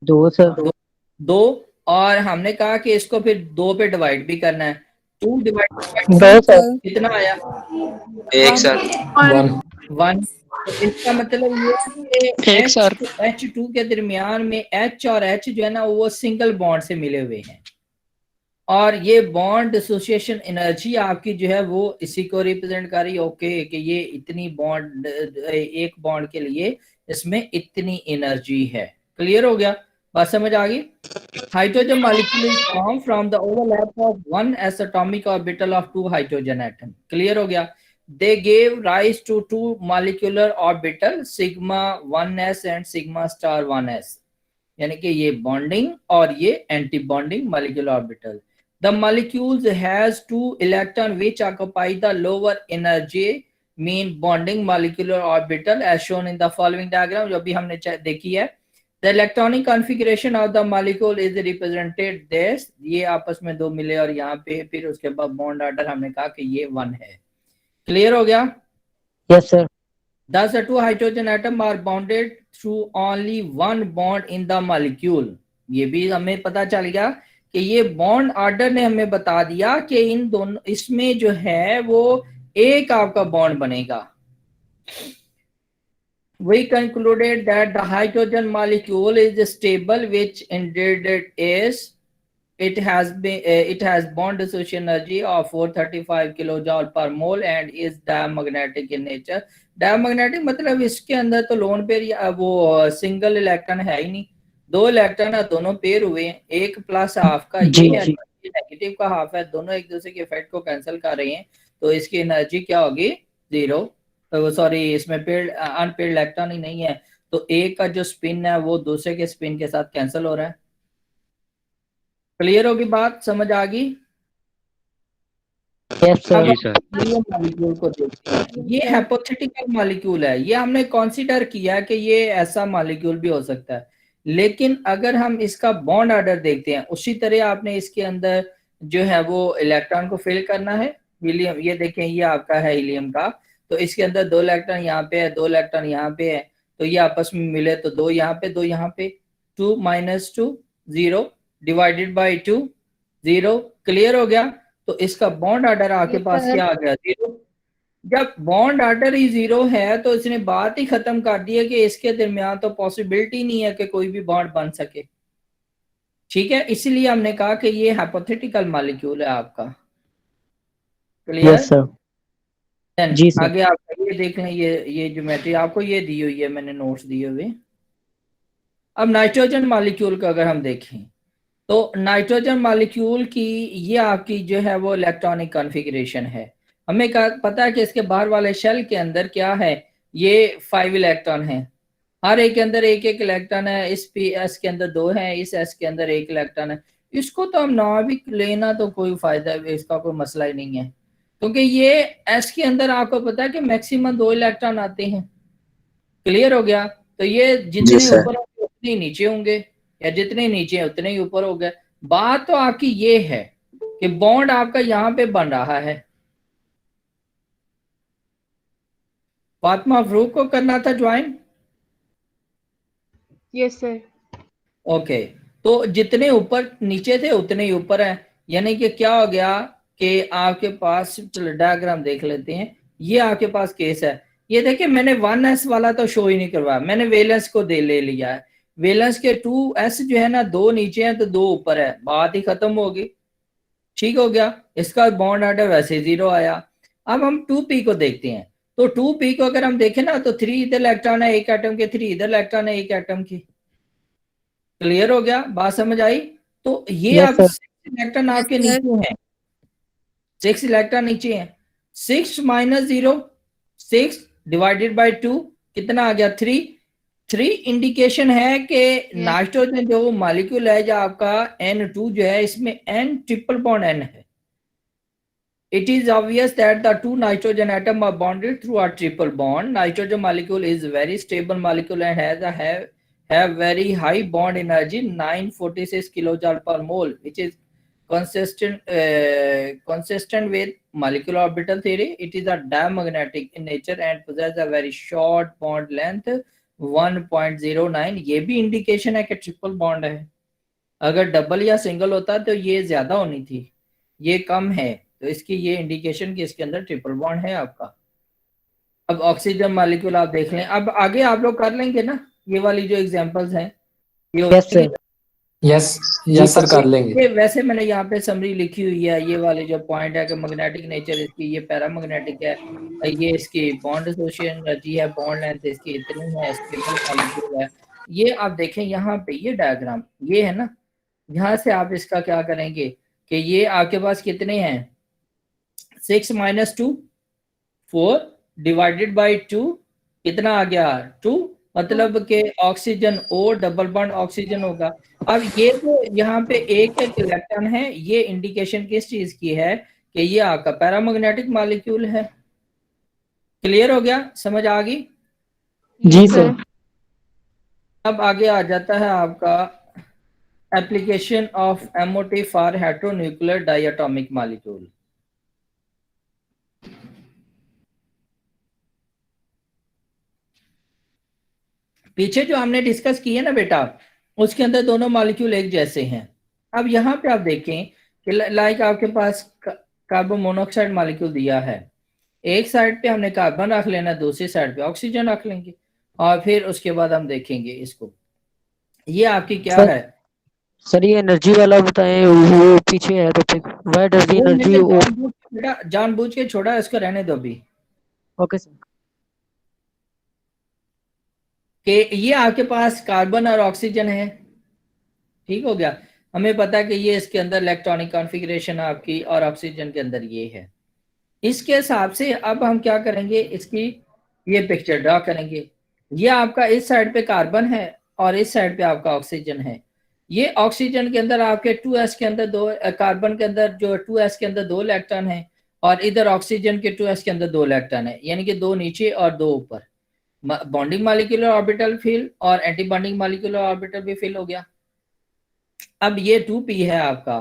2 सर। 2। और हमने कहा कि इसको फिर 2 पे डिवाइड भी करना है। 2 डिवाइड 2 सर। कितना आया? 1 सर। 1। तो इसका मतलब ये है कि H2 के दरमियान में H और H जो है ना वो सिंगल बॉन्ड से मिले हुए हैं, और ये बॉन्ड एसोसिएशन एनर्जी आपकी जो है वो इसी को रिप्रेजेंट कर रही है। ओके, कि ये इतनी बॉन्ड, एक बॉन्ड के लिए इसमें इतनी एनर्जी है। क्लियर हो गया? बात समझ आ गई? Hydrogen molecule is form from the overlap of 1s atomic orbital of 2 hydrogen atom. Clear हो गया? They gave rise to 2 molecular orbital, sigma 1s and sigma star 1s, यानी कि ये बॉन्डिंग और ये anti bonding molecular orbital. The molecules has 2 electron which occupy the lower energy mean bonding molecular orbital as shown in the following diagram, जो भी हमने देखी है। The electronic configuration of the molecule is represented this, ये आपस में 2 मिले और यहाँ पे फिर उसके बाद बॉन्ड ऑर्डर हमने कहा कि ये 1 है। क्लियर हो गया? Yes sir. Thus the 2 hydrogen atom are bonded through only 1 bond in the molecule. ये भी हमें पता चल गया कि ये बॉन्ड ऑर्डर ने हमें बता दिया कि इन दोनों, इसमें जो है वो एक आपका बॉन्ड बनेगा। We concluded that the hydrogen molecule is stable, which indeed it is. It has bond dissociation energy of 435 kilojoule per mole and is diamagnetic in nature. Diamagnetic मतलब इसके अंदर तो लोन पेयर वो सिंगल इलेक्ट्रॉन है ही नहीं, 2 electron है, दोनों pair हुए हैं। एक प्लस हाफ का ये है, नेगेटिव का हाफ है, दोनों एक दूसरे के इफेक्ट को कैंसिल कर रहे हैं, तो इसकी एनर्जी क्या होगी? 0। सॉरी, इसमें पेड अनपेड इलेक्ट्रॉन ही नहीं है, तो एक का जो स्पिन है वो दूसरे के स्पिन के साथ कैंसिल हो रहा है। क्लियर होगी बात? समझ आ गई? यस अब सर। जी सर। ये मॉलिक्यूल को देखते हैं, ये हाइपोथेटिकल मॉलिक्यूल है, ये हमने कंसीडर किया कि ये ऐसा मॉलिक्यूल भी हो सकता है, लेकिन अगर हम इसका बॉन्ड ऑर्डर देखते हैं उसी तरह आपने इसके अंदर जो है वो इलेक्ट्रॉन को फिल करना है। हीलियम, ये देखें ये आपका है हीलियम का, तो इसके अंदर 2 इलेक्ट्रॉन यहाँ पे है, 2 इलेक्ट्रॉन यहाँ पे है, तो ये आपस में मिले तो 2 यहाँ पे 2 यहाँ पे, 2 - 2 0 डिवाइडेड बाई 2 0। क्लियर हो गया? तो इसका बॉन्ड ऑर्डर आपके पास क्या आ गया? 0। जब बॉन्ड ऑर्डर ही 0 है तो इसने बात ही खत्म कर दी है कि इसके दरमियान तो पॉसिबिलिटी नहीं है कि कोई भी बॉन्ड बन सके। ठीक है, इसलिए हमने कहा कि ये हाइपोथेटिकल मॉलिक्यूल है आपका। क्लियर? Yes sir. देन जी सर। आगे आप ये देख लें, ये ज्योमेट्री आपको ये दी हुई है, मैंने नोट्स दिए हुए। अब नाइट्रोजन मॉलिक्यूल का अगर हम देखें तो नाइट्रोजन मॉलिक्यूल की ये आपकी जो है वो इलेक्ट्रॉनिक कॉन्फ़िगरेशन है। हमें पता है कि इसके बाहर वाले शेल के अंदर क्या है, ये 5 इलेक्ट्रॉन है, हर एक के अंदर एक एक इलेक्ट्रॉन है। इस एस के अंदर 2 है, इस एस के अंदर 1 इलेक्ट्रॉन है। इसको तो हम ना भी लेना तो कोई फायदा, इसका कोई मसला ही नहीं है, क्योंकि ये एस के अंदर आपको पता है कि मैक्सिमम 2 इलेक्ट्रॉन आते हैं। क्लियर हो गया? तो ये जितने ऊपर होंगे उतने ही नीचे होंगे, या जितने नीचे हैं उतने ही ऊपर हो गए। बात तो आपकी ये है कि बॉन्ड आपका यहाँ पे बन रहा है। फातिमा फरूक को करना था ज्वाइन। Yes sir. ओके, तो जितने ऊपर नीचे थे उतने ही ऊपर है, यानी कि क्या हो गया कि आपके पास, चलो डायग्राम देख लेते हैं। ये आपके पास केस है, ये देखिए मैंने 1s वाला तो शो ही नहीं करवाया, मैंने वैलेंस को ले लिया है। वैलेंस के 2s जो है ना, 2 नीचे हैं तो 2 ऊपर है, बात ही खत्म होगी। ठीक हो गया, इसका बॉन्ड ऑर्डर वैसे 0 आया। अब हम 2p को देखते हैं, तो 2p को अगर हम देखें ना तो 3 इधर इलेक्ट्रॉन है एक एटम के, 3 इधर इलेक्ट्रॉन है एक एटम की। क्लियर हो गया? बात समझ आई? तो ये Yes, अब sir. 6 इलेक्ट्रॉन आपके Yes, sir. नीचे हैं, 6 इलेक्ट्रॉन नीचे हैं। 6 - 0 6 डिवाइडेड बाय 2 कितना आ गया? 3। 3 इंडिकेशन है कि नाइट्रोजन जो मॉलिक्यूल है जो आपका N2 जो है, इसमें N ट्रिपल बॉन्ड N है। It is obvious that the 2 nitrogen atom are bonded through a triple bond. Nitrogen molecule is very stable molecule and have very high bond energy, 946 kilojoule per mole, which is consistent with molecular orbital theory. It is a diamagnetic in nature and possesses a very short bond length 1.09. ये भी indication है कि triple bond है। अगर double या single होता तो ये ज्यादा होनी थी, ये कम है, तो इसकी ये इंडिकेशन कि इसके अंदर ट्रिपल बॉन्ड है आपका। अब ऑक्सीजन मॉलिक्यूल आप देख लें, अब आगे आप लोग कर लेंगे ना ये वाली जो एग्जांपल्स हैं, ये Yes, sir. यस सर कर लेंगे। ये वैसे मैंने यहाँ पे समरी लिखी हुई है, ये वाले जो पॉइंट है कि मैग्नेटिक नेचर इसकी, ये पैरामैग्नेटिक है, ये इसकी बॉन्ड एसोसिएशन एनर्जी है, बॉन्ड लेंथ इसकी इतनी है, स्टेबल मॉलिक्यूल है। ये आप देखें यहाँ पे ये डायग्राम, ये है ना, यहाँ से आप इसका क्या करेंगे कि ये आपके पास कितने हैं, 6 - 2 4 डिवाइडेड बाई 2 कितना आ गया? 2, मतलब के oxygen O double bond oxygen होगा। अब ये तो यहाँ पे एक इलेक्ट्रॉन है, ये इंडिकेशन किस चीज की है कि ये आपका पैरामैग्नेटिक मॉलिक्यूल है। क्लियर हो गया? समझ आ गई? जी सर। अब आगे आ जाता है आपका application of MOT for heteronuclear diatomic molecule. पीछे जो हमने डिस्कस किए ना बेटा, उसके अंदर दोनों मॉलिक्यूल एक जैसे हैं। अब यहाँ पे आप देखें कि लाइक आपके पास कार्बन मोनोऑक्साइड मॉलिक्यूल दिया है, एक साइड पे हमने कार्बन रख लेना, दूसरी साइड पे ऑक्सीजन रख लेंगे, और फिर उसके बाद हम देखेंगे इसको। ये आपकी क्या सर, है? सर ये एनर्जी वाला बताएं, वो पीछे है तो फिर व्हाई डज द वो एनर्जी। मैंने जानबूझ के छोड़ा, इसको रहने दो अभी। Okay sir. कि ये आपके पास कार्बन और ऑक्सीजन है, ठीक हो गया। हमें पता है कि ये इसके अंदर इलेक्ट्रॉनिक कॉन्फ़िगरेशन आपकी, और ऑक्सीजन के अंदर ये है। इसके हिसाब से अब हम क्या करेंगे, इसकी ये पिक्चर ड्रा करेंगे। ये आपका इस साइड पे कार्बन है और इस साइड पे आपका ऑक्सीजन है। ये ऑक्सीजन के अंदर आपके 2s के अंदर 2, कार्बन के अंदर जो 2s के अंदर 2 इलेक्ट्रॉन है, और इधर ऑक्सीजन के 2s के अंदर 2 इलेक्ट्रॉन है, यानी कि 2 नीचे और 2 ऊपर। बॉन्डिंग मॉलिक्यूलर ऑर्बिटल फिल और एंटी बॉन्डिंग मॉलिक्यूलर ऑर्बिटल भी फिल हो गया। अब ये 2p है आपका,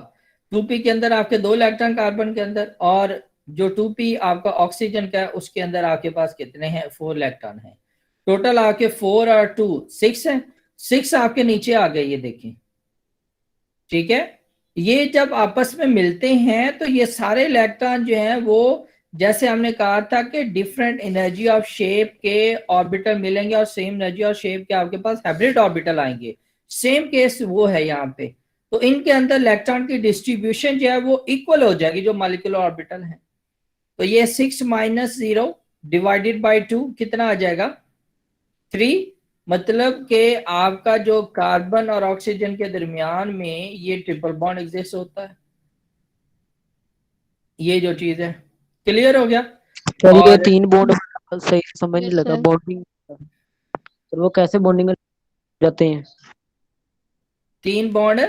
2p के अंदर आपके 2 इलेक्ट्रॉन कार्बन के अंदर, और जो 2p आपका ऑक्सीजन का है उसके अंदर आपके पास कितने हैं, 4 इलेक्ट्रॉन है। टोटल आपके 4 और 2 6 है, 6 आपके नीचे आ गए, ये देखें, ठीक है। ये जब आपस में मिलते हैं तो ये सारे इलेक्ट्रॉन जो हैं वो, जैसे हमने कहा था कि डिफरेंट एनर्जी ऑफ शेप के ऑर्बिटल मिलेंगे और सेम एनर्जी और शेप के आपके पास हाइब्रिड ऑर्बिटल आएंगे। सेम केस वो है यहाँ पे, तो इनके अंदर इलेक्ट्रॉन की डिस्ट्रीब्यूशन जो है वो इक्वल हो जाएगी जो मॉलिक्यूलर ऑर्बिटल है। तो ये 6 - 0 डिवाइडेड बाय 2 कितना आ जाएगा, 3। मतलब कि आपका जो कार्बन और ऑक्सीजन के दरमियान में ये ट्रिपल बॉन्ड एग्जिस्ट होता है, ये जो चीज है। क्लियर हो गया? सर ये और 3 बॉन्ड सही से समझ नहीं Yes, लगा, sir. बॉन्डिंग सर वो कैसे बॉन्डिंग में जाते हैं 3 बॉन्ड,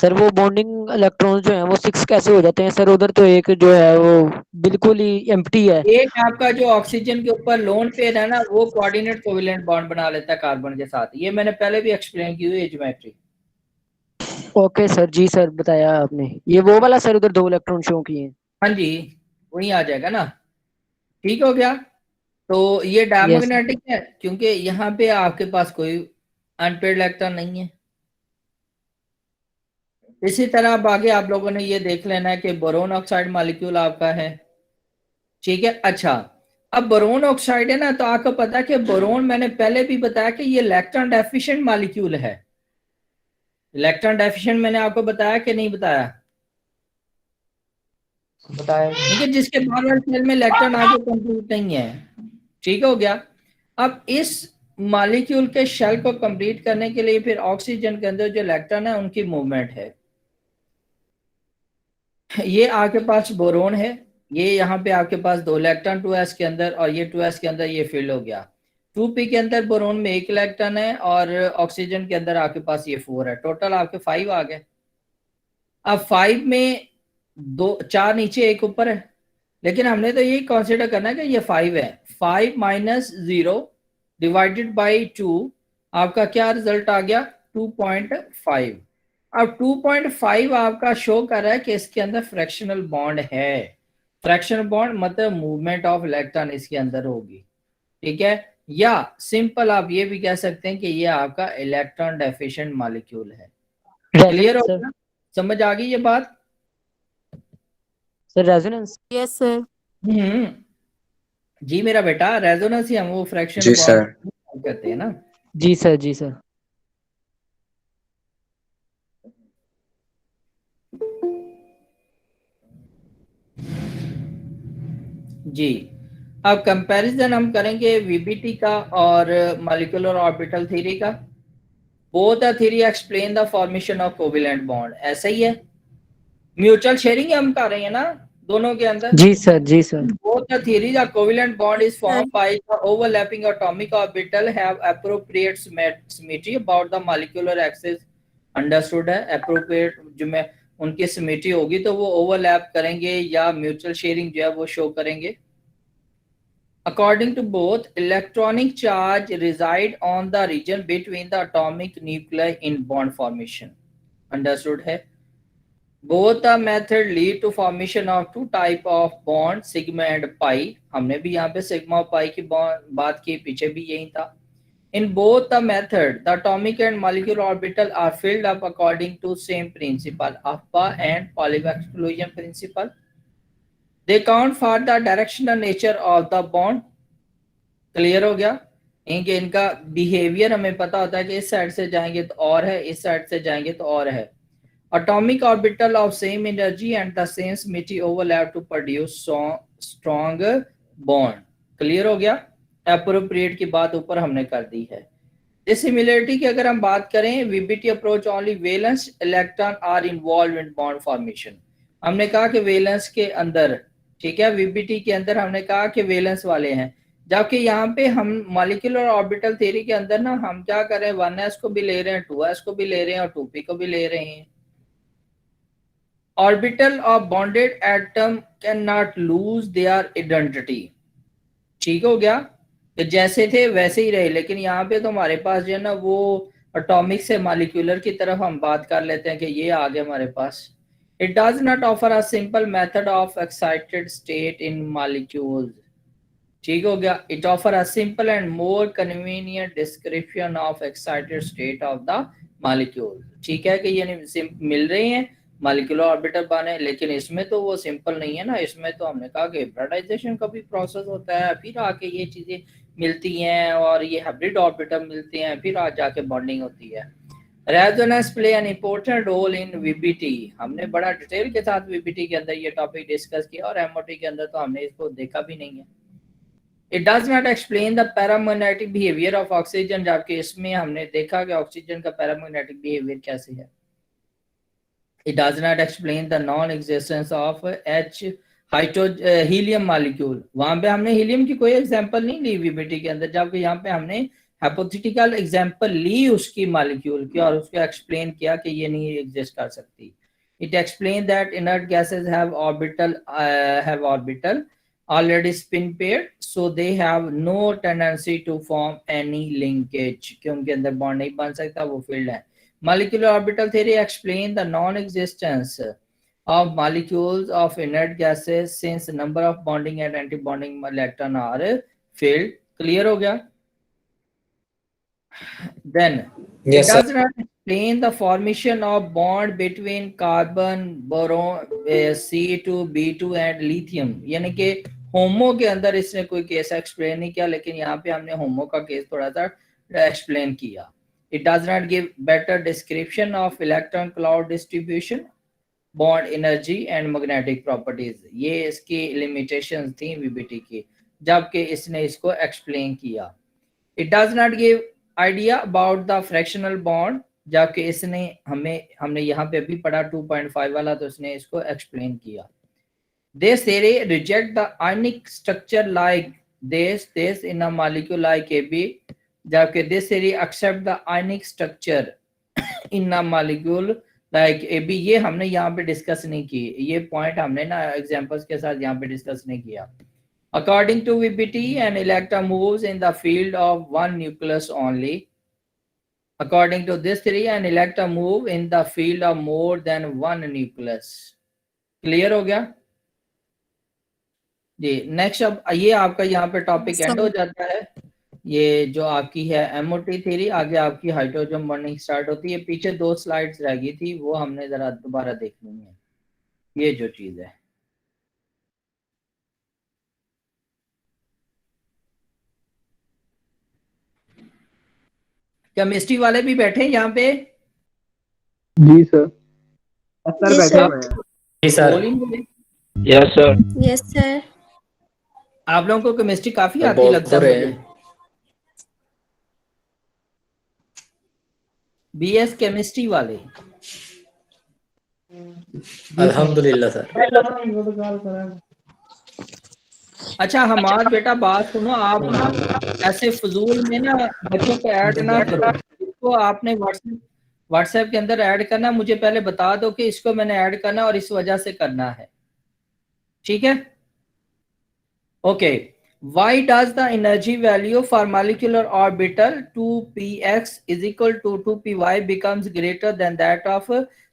सर? वो बॉन्डिंग इलेक्ट्रॉन्स जो हैं वो 6 कैसे हो जाते हैं सर? उधर तो एक जो है वो बिल्कुल ही एम्प्टी है। एक आपका जो ऑक्सीजन के ऊपर लोन पेयर है ना, वो कोऑर्डिनेट कोवेलेंट बॉन्ड बना लेता है कार्बन के साथ। ये मैंने पहले भी एक्सप्लेन की हुई है ज्योमेट्री। ओके सर, जी सर, बताया आपने। ये वो वाला सर, उधर 2 इलेक्ट्रॉन शो किए हैं। हाँ जी, वही आ जाएगा ना, ठीक हो गया। तो ये यस डायमैग्नेटिक है क्योंकि यहाँ पे आपके पास कोई अनपेड इलेक्ट्रॉन नहीं है। इसी तरह अब आगे आप लोगों ने ये देख लेना है कि बोरोन ऑक्साइड मॉलिक्यूल आपका है, ठीक है। अच्छा, अब बोरोन ऑक्साइड है ना, तो आपको पता है कि बोरोन, मैंने पहले भी बताया कि ये इलेक्ट्रॉन डेफिशिएंट मॉलिक्यूल है। इलेक्ट्रॉन डेफिशिएंट मैंने आपको बताया कि नहीं बताया? बताया। ठीक है, जिसके बाहर सेल में इलेक्ट्रॉन आगे कंप्लीट नहीं है, ठीक हो गया। अब इस मॉलिक्यूल के शेल को कंप्लीट करने के लिए फिर ऑक्सीजन के अंदर जो इलेक्ट्रॉन है उनकी मूवमेंट है। ये आपके पास बोरोन है, ये यहाँ पे आपके पास 2 इलेक्ट्रॉन 2s के अंदर, और ये 2s के अंदर ये फील्ड हो गया। 2p के अंदर बोरोन में 1 इलेक्ट्रॉन है और ऑक्सीजन के अंदर आपके पास ये 4 है, टोटल आपके 5 आ गए। अब 5 में 4 नीचे 1 ऊपर है, लेकिन हमने तो ये कंसीडर करना है कि ये 5 है। 5 - 0 डिवाइडेड बाई 2 आपका क्या रिजल्ट आ गया, 2.5। अब 2.5 आपका शो कर रहा है कि इसके अंदर फ्रैक्शनल बॉन्ड है। फ्रैक्शनल बॉन्ड मतलब मूवमेंट ऑफ इलेक्ट्रॉन इसके अंदर होगी, ठीक है। या सिंपल आप ये भी कह सकते हैं कि ये आपका इलेक्ट्रॉन डेफिशिएंट मॉलिक्यूल है। क्लियर हो सर। गया? समझ आ गई ये बात? Sir resonance. Yes sir. जी मेरा बेटा, रेजोनेंस ही हम वो फ्रैक्शनल जी सर। बॉन्ड कहते हैं ना। जी सर, जी सर। जी, अब कंपैरिजन हम करेंगे वीबीटी का और मॉलिक्यूलर ऑर्बिटल थ्योरी का। Both the theory explain the formation of covalent bond, ऐसा ही है। म्यूचुअल शेयरिंग हम कर रहे हैं ना दोनों के अंदर। जी सर, जी sir. Both the theories of covalent bond is sir formed by the overlapping atomic orbital have appropriate symmetry about the molecular axis। Understood है? appropriate जो में उनकी सिमेट्री होगी तो वो ओवरलैप करेंगे या म्यूचुअल शेयरिंग जो है वो शो करेंगे। According to both, electronic charge reside on the region between the atomic nuclei in bond formation। Understood है? Both the method lead to formation of two type of bond, sigma and pi। हमने भी यहाँ पे sigma और pi की बात की, पीछे भी यही था। In both the method, the atomic and molecular orbital are filled up according to same principle, AFPA and Pauli exclusion principle। They count for the directional nature of the bond। Clear हो गया? इनका behaviour हमें पता होता है कि इस side से जाएंगे तो और है, इस साइड से जाएंगे तो और है। Atomic orbital of same energy and the same symmetry overlap to produce strong bond। Clear हो गया? Appropriate की बात ऊपर हमने कर दी है। इस सिमिलरिटी की अगर हम बात करें, VBT approach only valence electron are involved in bond formation। हमने कहा कि वैलेंस के अंदर, ठीक है, VBT के अंदर हमने कहा कि वैलेंस वाले हैं, जबकि यहाँ पे हम मॉलिक्यूलर ऑर्बिटल थ्योरी के अंदर ना हम क्या कर रहे हैं, 1s को भी ले रहे हैं, 2s को भी ले रहे हैं और 2p को भी ले रहे हैं। Orbital of bonded atom can not lose their identity. ठीक हो गया, तो जैसे थे वैसे ही रहे, लेकिन यहाँ पे तो हमारे पास जो है ना वो एटॉमिक से मॉलिक्यूलर की तरफ हम बात कर लेते हैं कि ये आ गया हमारे पास। It does not offer a simple method of excited state in molecules. ठीक हो गया, it offer a simple and more convenient description of excited state of the molecule. ठीक है कि यानी मिल रहे हैं मॉलिक्यूलर ऑर्बिटल बने, लेकिन इसमें तो वो सिंपल नहीं है ना, इसमें तो हमने कहा कि हाइब्रिडाइजेशन का भी प्रोसेस होता है, फिर आके ये चीजें मिलती हैं और ये हाइब्रिड ऑर्बिटल मिलते हैं, फिर आज जाके बॉन्डिंग होती है। Resonance play an important role in VBT. हमने बड़ा डिटेल के साथ वीबीटी के अंदर ये टॉपिक डिस्कस किया, और एमओटी के अंदर तो हमने इसको देखा भी नहीं है। It does not explain the paramagnetic behavior of oxygen, जबकि इसमें हमने देखा कि ऑक्सीजन का पैरामैग्नेटिक बिहेवियर कैसे है। It does not explain the non-existence of helium molecule. वहां पे हमने हीलियम की कोई एग्जांपल नहीं ली वीबीटी के अंदर, जबकि यहाँ पे हमने हाइपोथेटिकल एग्जांपल ली उसकी मॉलिक्यूल की और उसको एक्सप्लेन किया कि ये नहीं एग्जिस्ट कर सकती। It explained that inert gases have orbital already spin paired, so they have no tendency to form any linkage, क्योंकि उनके अंदर बॉन्ड नहीं बन सकता, वो फील्ड है। Molecular orbital theory explain the non-existence of molecules of inert gases since number of bonding and anti-bonding electron are filled. Clear हो गया? Then Yes, it sir. does not explain the formation of bond between carbon, boron, C2, B2 and lithium। यानी कि होमो के अंदर इसने कोई case explain नहीं किया, लेकिन यहाँ पे हमने होमो का केस थोड़ा सा एक्सप्लेन किया। It does not give better description of electron cloud distribution, bond energy and magnetic properties। ये इसकी limitations थी वीबीटी की, जबकि इसने इसको एक्सप्लेन किया। It does not give idea about the fractional bond, जबकि इसने हमने यहाँ पे भी पढ़ा 2.5 वाला, तो इसने इसको एक्सप्लेन किया। This theory reject the ionic structure like this in a molecule like AB, जबकि this theory accept the ionic structure in a molecule like AB। ये हमने यहाँ पे डिस्कस नहीं की, ये पॉइंट हमने ना एग्जांपल्स के साथ यहाँ पे डिस्कस नहीं किया। According to VBT, an electron moves in the field of one nucleus only. According to this theory, an electron move in the field of more than one nucleus. Clear हो गया जी। Next, अब ये आपका यहाँ पे topic and हो जाता है। ये जो आपकी है एमओटी थ्योरी, आगे आपकी हाइड्रोजन बॉन्डिंग स्टार्ट होती है। पीछे 2 स्लाइड्स रह गई थी, वो हमने जरा दोबारा देखनी है। ये जो चीज है, केमिस्ट्री वाले भी बैठे हैं यहाँ पे? जी सर। सर जी बैठे सर। हुए हैं। जी सर। बोलेंगे? Yes sir. Yes sir. आप लोगों को केमिस्ट्री काफी आती बोल लगता तो है रहे मुझे। हैं। बीएस केमिस्ट्री वाले, अल्हम्दुलिल्लाह सर। अच्छा हमारा बेटा बात सुनो, आप ना ऐसे फजूल में ना बच्चों को ऐड ना करो। इसको आपने व्हाट्सएप के अंदर ऐड करना, मुझे पहले बता दो कि इसको मैंने ऐड करना और इस वजह से करना है, ठीक है? Okay, why does the energy value for molecular orbital 2px is equal to 2py becomes greater than that of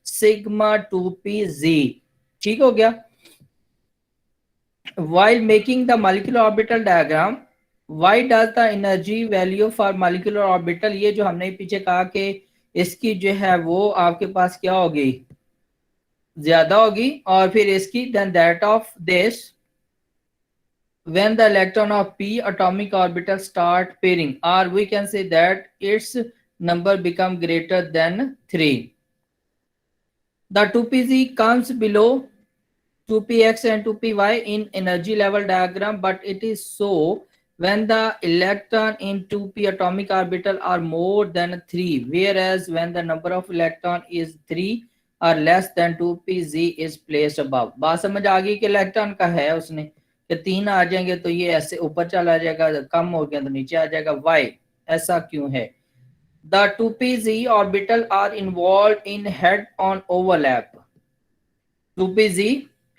sigma 2pz? ठीक हो गया? While making the molecular orbital diagram, why does the energy value for molecular orbital, ये जो हमने पीछे कहा कि इसकी जो है वो आपके पास क्या होगी, ज्यादा होगी, और फिर इसकी than that of this when the electron of p atomic orbital start pairing, or we can say that its number become greater than 3. The 2pz comes below 2px and 2py in energy level diagram, but it is so when the electron in 2p atomic orbital are more than 3, whereas when the number of electron is 3 or less than 2pz is placed above। बात समझ आ गई कि electron का है उसने कि 3 आ जाएंगे तो ये ऐसे ऊपर चला जाएगा, कम हो गया तो नीचे आ जाएगा। वाई ऐसा क्यों है? The 2pz orbital are involved in head-on overlap. 2pz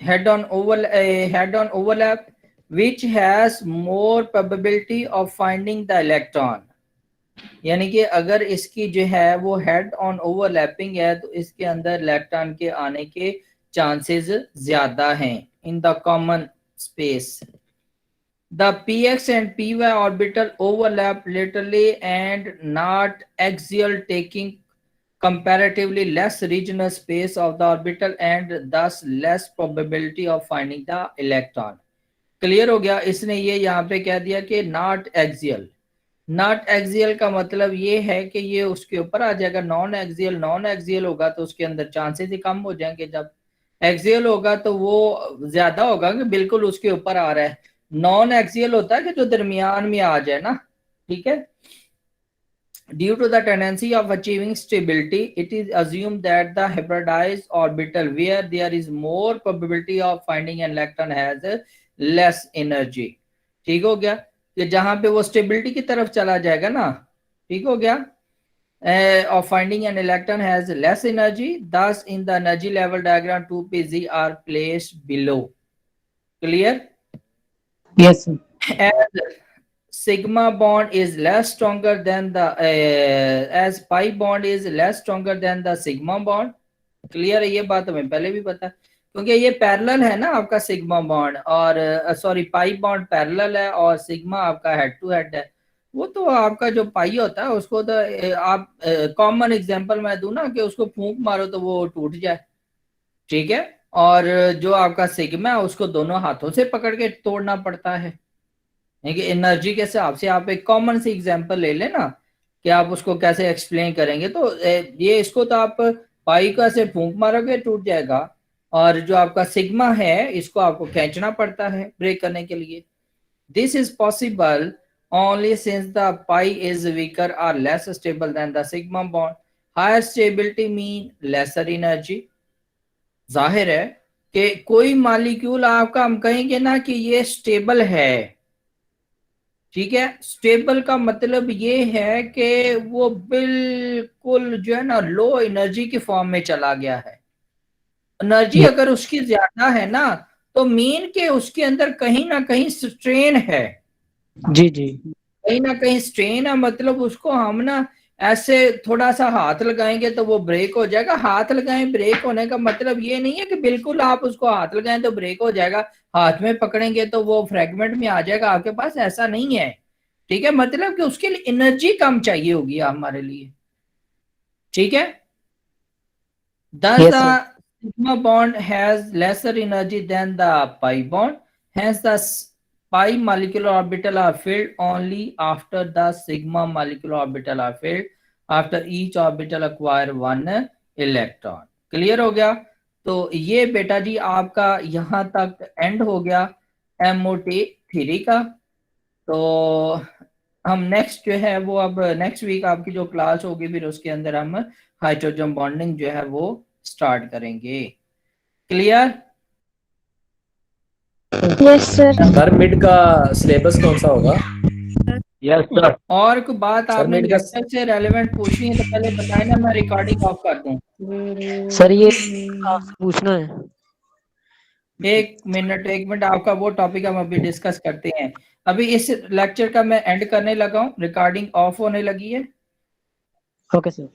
head on overlap which has more probability of finding the electron। यानी कि अगर इसकी जो है वो हेड ऑन ओवरलैपिंग है तो इसके अंदर इलेक्ट्रॉन के आने के चांसेस ज्यादा हैं in the common space. The px and py orbital overlap laterally and not axial, taking comparatively less regional space of the orbital and thus less probability of finding the electron। Clear हो गया? इसने ये यहाँ पे कह दिया कि not axial. Not axial का मतलब ये है कि ये उसके ऊपर आ जाएगा। नॉन एक्सियल होगा तो उसके अंदर चांसेस ही कम हो जाएंगे। जब एक्सियल होगा तो वो ज्यादा होगा कि बिल्कुल उसके ऊपर आ रहा है। नॉन एक्सियल होता है कि जो दरमियान में आ जाए ना, ठीक है। Due to the tendency of achieving stability, it is assumed that the hybridized orbital where there is more probability of finding an electron has less energy। ठीक हो गया कि जहां पे वो स्टेबिलिटी की तरफ चला जाएगा ना, ठीक हो गया, of finding an electron has less energy। Thus in the energy level diagram 2pz are placed below। Clear? Yes sir। As sigma bond is less stronger than the as pi bond is less stronger than the sigma bond। Clear है? ये बात हमें पहले भी पता है क्योंकि ये पैरेलल है ना आपका सिग्मा बॉन्ड, और सॉरी पाई बॉन्ड पैरेलल है और सिग्मा आपका हेड टू हेड है। वो तो आपका जो पाई होता है उसको तो आप कॉमन एग्जांपल मैं दूं ना कि उसको फूंक मारो तो वो टूट जाए, ठीक है। और जो आपका सिग्मा है उसको दोनों हाथों से पकड़ के तोड़ना पड़ता है। एनर्जी के हिसाब से आप एक कॉमन सी एग्जांपल ले लेना कि आप उसको कैसे एक्सप्लेन करेंगे। तो ये इसको तो आप पाई को ऐसे फूंक मारोगे टूट जाएगा, और जो आपका सिग्मा है इसको आपको खींचना पड़ता है ब्रेक करने के लिए। This is possible only since the pi is weaker और less stable than the sigma bond. Higher stability mean lesser energy. जाहिर है कि कोई मॉलिक्यूल आपका हम कहेंगे ना कि ये स्टेबल है, ठीक है। स्टेबल का मतलब ये है कि वो बिल्कुल जो है ना लो एनर्जी की फॉर्म में चला गया है। एनर्जी अगर उसकी ज्यादा है ना तो मीन के उसके अंदर कहीं ना कहीं स्ट्रेन है। जी जी। कहीं ना कहीं स्ट्रेन है, मतलब उसको हम ना ऐसे थोड़ा सा हाथ लगाएंगे तो वो ब्रेक हो जाएगा। हाथ लगाएं ब्रेक होने का मतलब ये नहीं है कि बिल्कुल आप उसको हाथ लगाएं तो ब्रेक हो जाएगा, हाथ में पकड़ेंगे तो वो फ्रैगमेंट में आ जाएगा आपके पास, ऐसा नहीं है, ठीक है। मतलब कि उसके लिए एनर्जी कम चाहिए होगी हमारे लिए, ठीक है। Thus the sigma bond has lesser energy than the pi bond, hence the pi molecular orbital are filled only after the sigma molecular orbital are filled, after each orbital acquire one electron। Clear हो गया? तो ये बेटा जी आपका यहाँ तक and हो गया एमओटी थ्योरी का। तो हम नेक्स्ट जो है वो अब नेक्स्ट वीक आपकी जो क्लास होगी फिर उसके अंदर हम हाइड्रोजन बॉन्डिंग जो है वो स्टार्ट करेंगे। Clear? Yes sir. Sir mid का सिलेबस कौन सा होगा? Yes sir. और कोई बात सर, आपने मेरे का- लेक्चर से रेलेवेंट पूछनी है तो पहले बताएं ना, मैं रिकॉर्डिंग ऑफ कर दूं। सर ये आपसे पूछना है। एक मिनट आपका वो टॉपिक हम अभी डिस्कस करते हैं। अभी इस लेक्चर का मैं एंड करने लगा हूं, रिकॉर्डिंग ऑफ होने लगी है। Okay sir.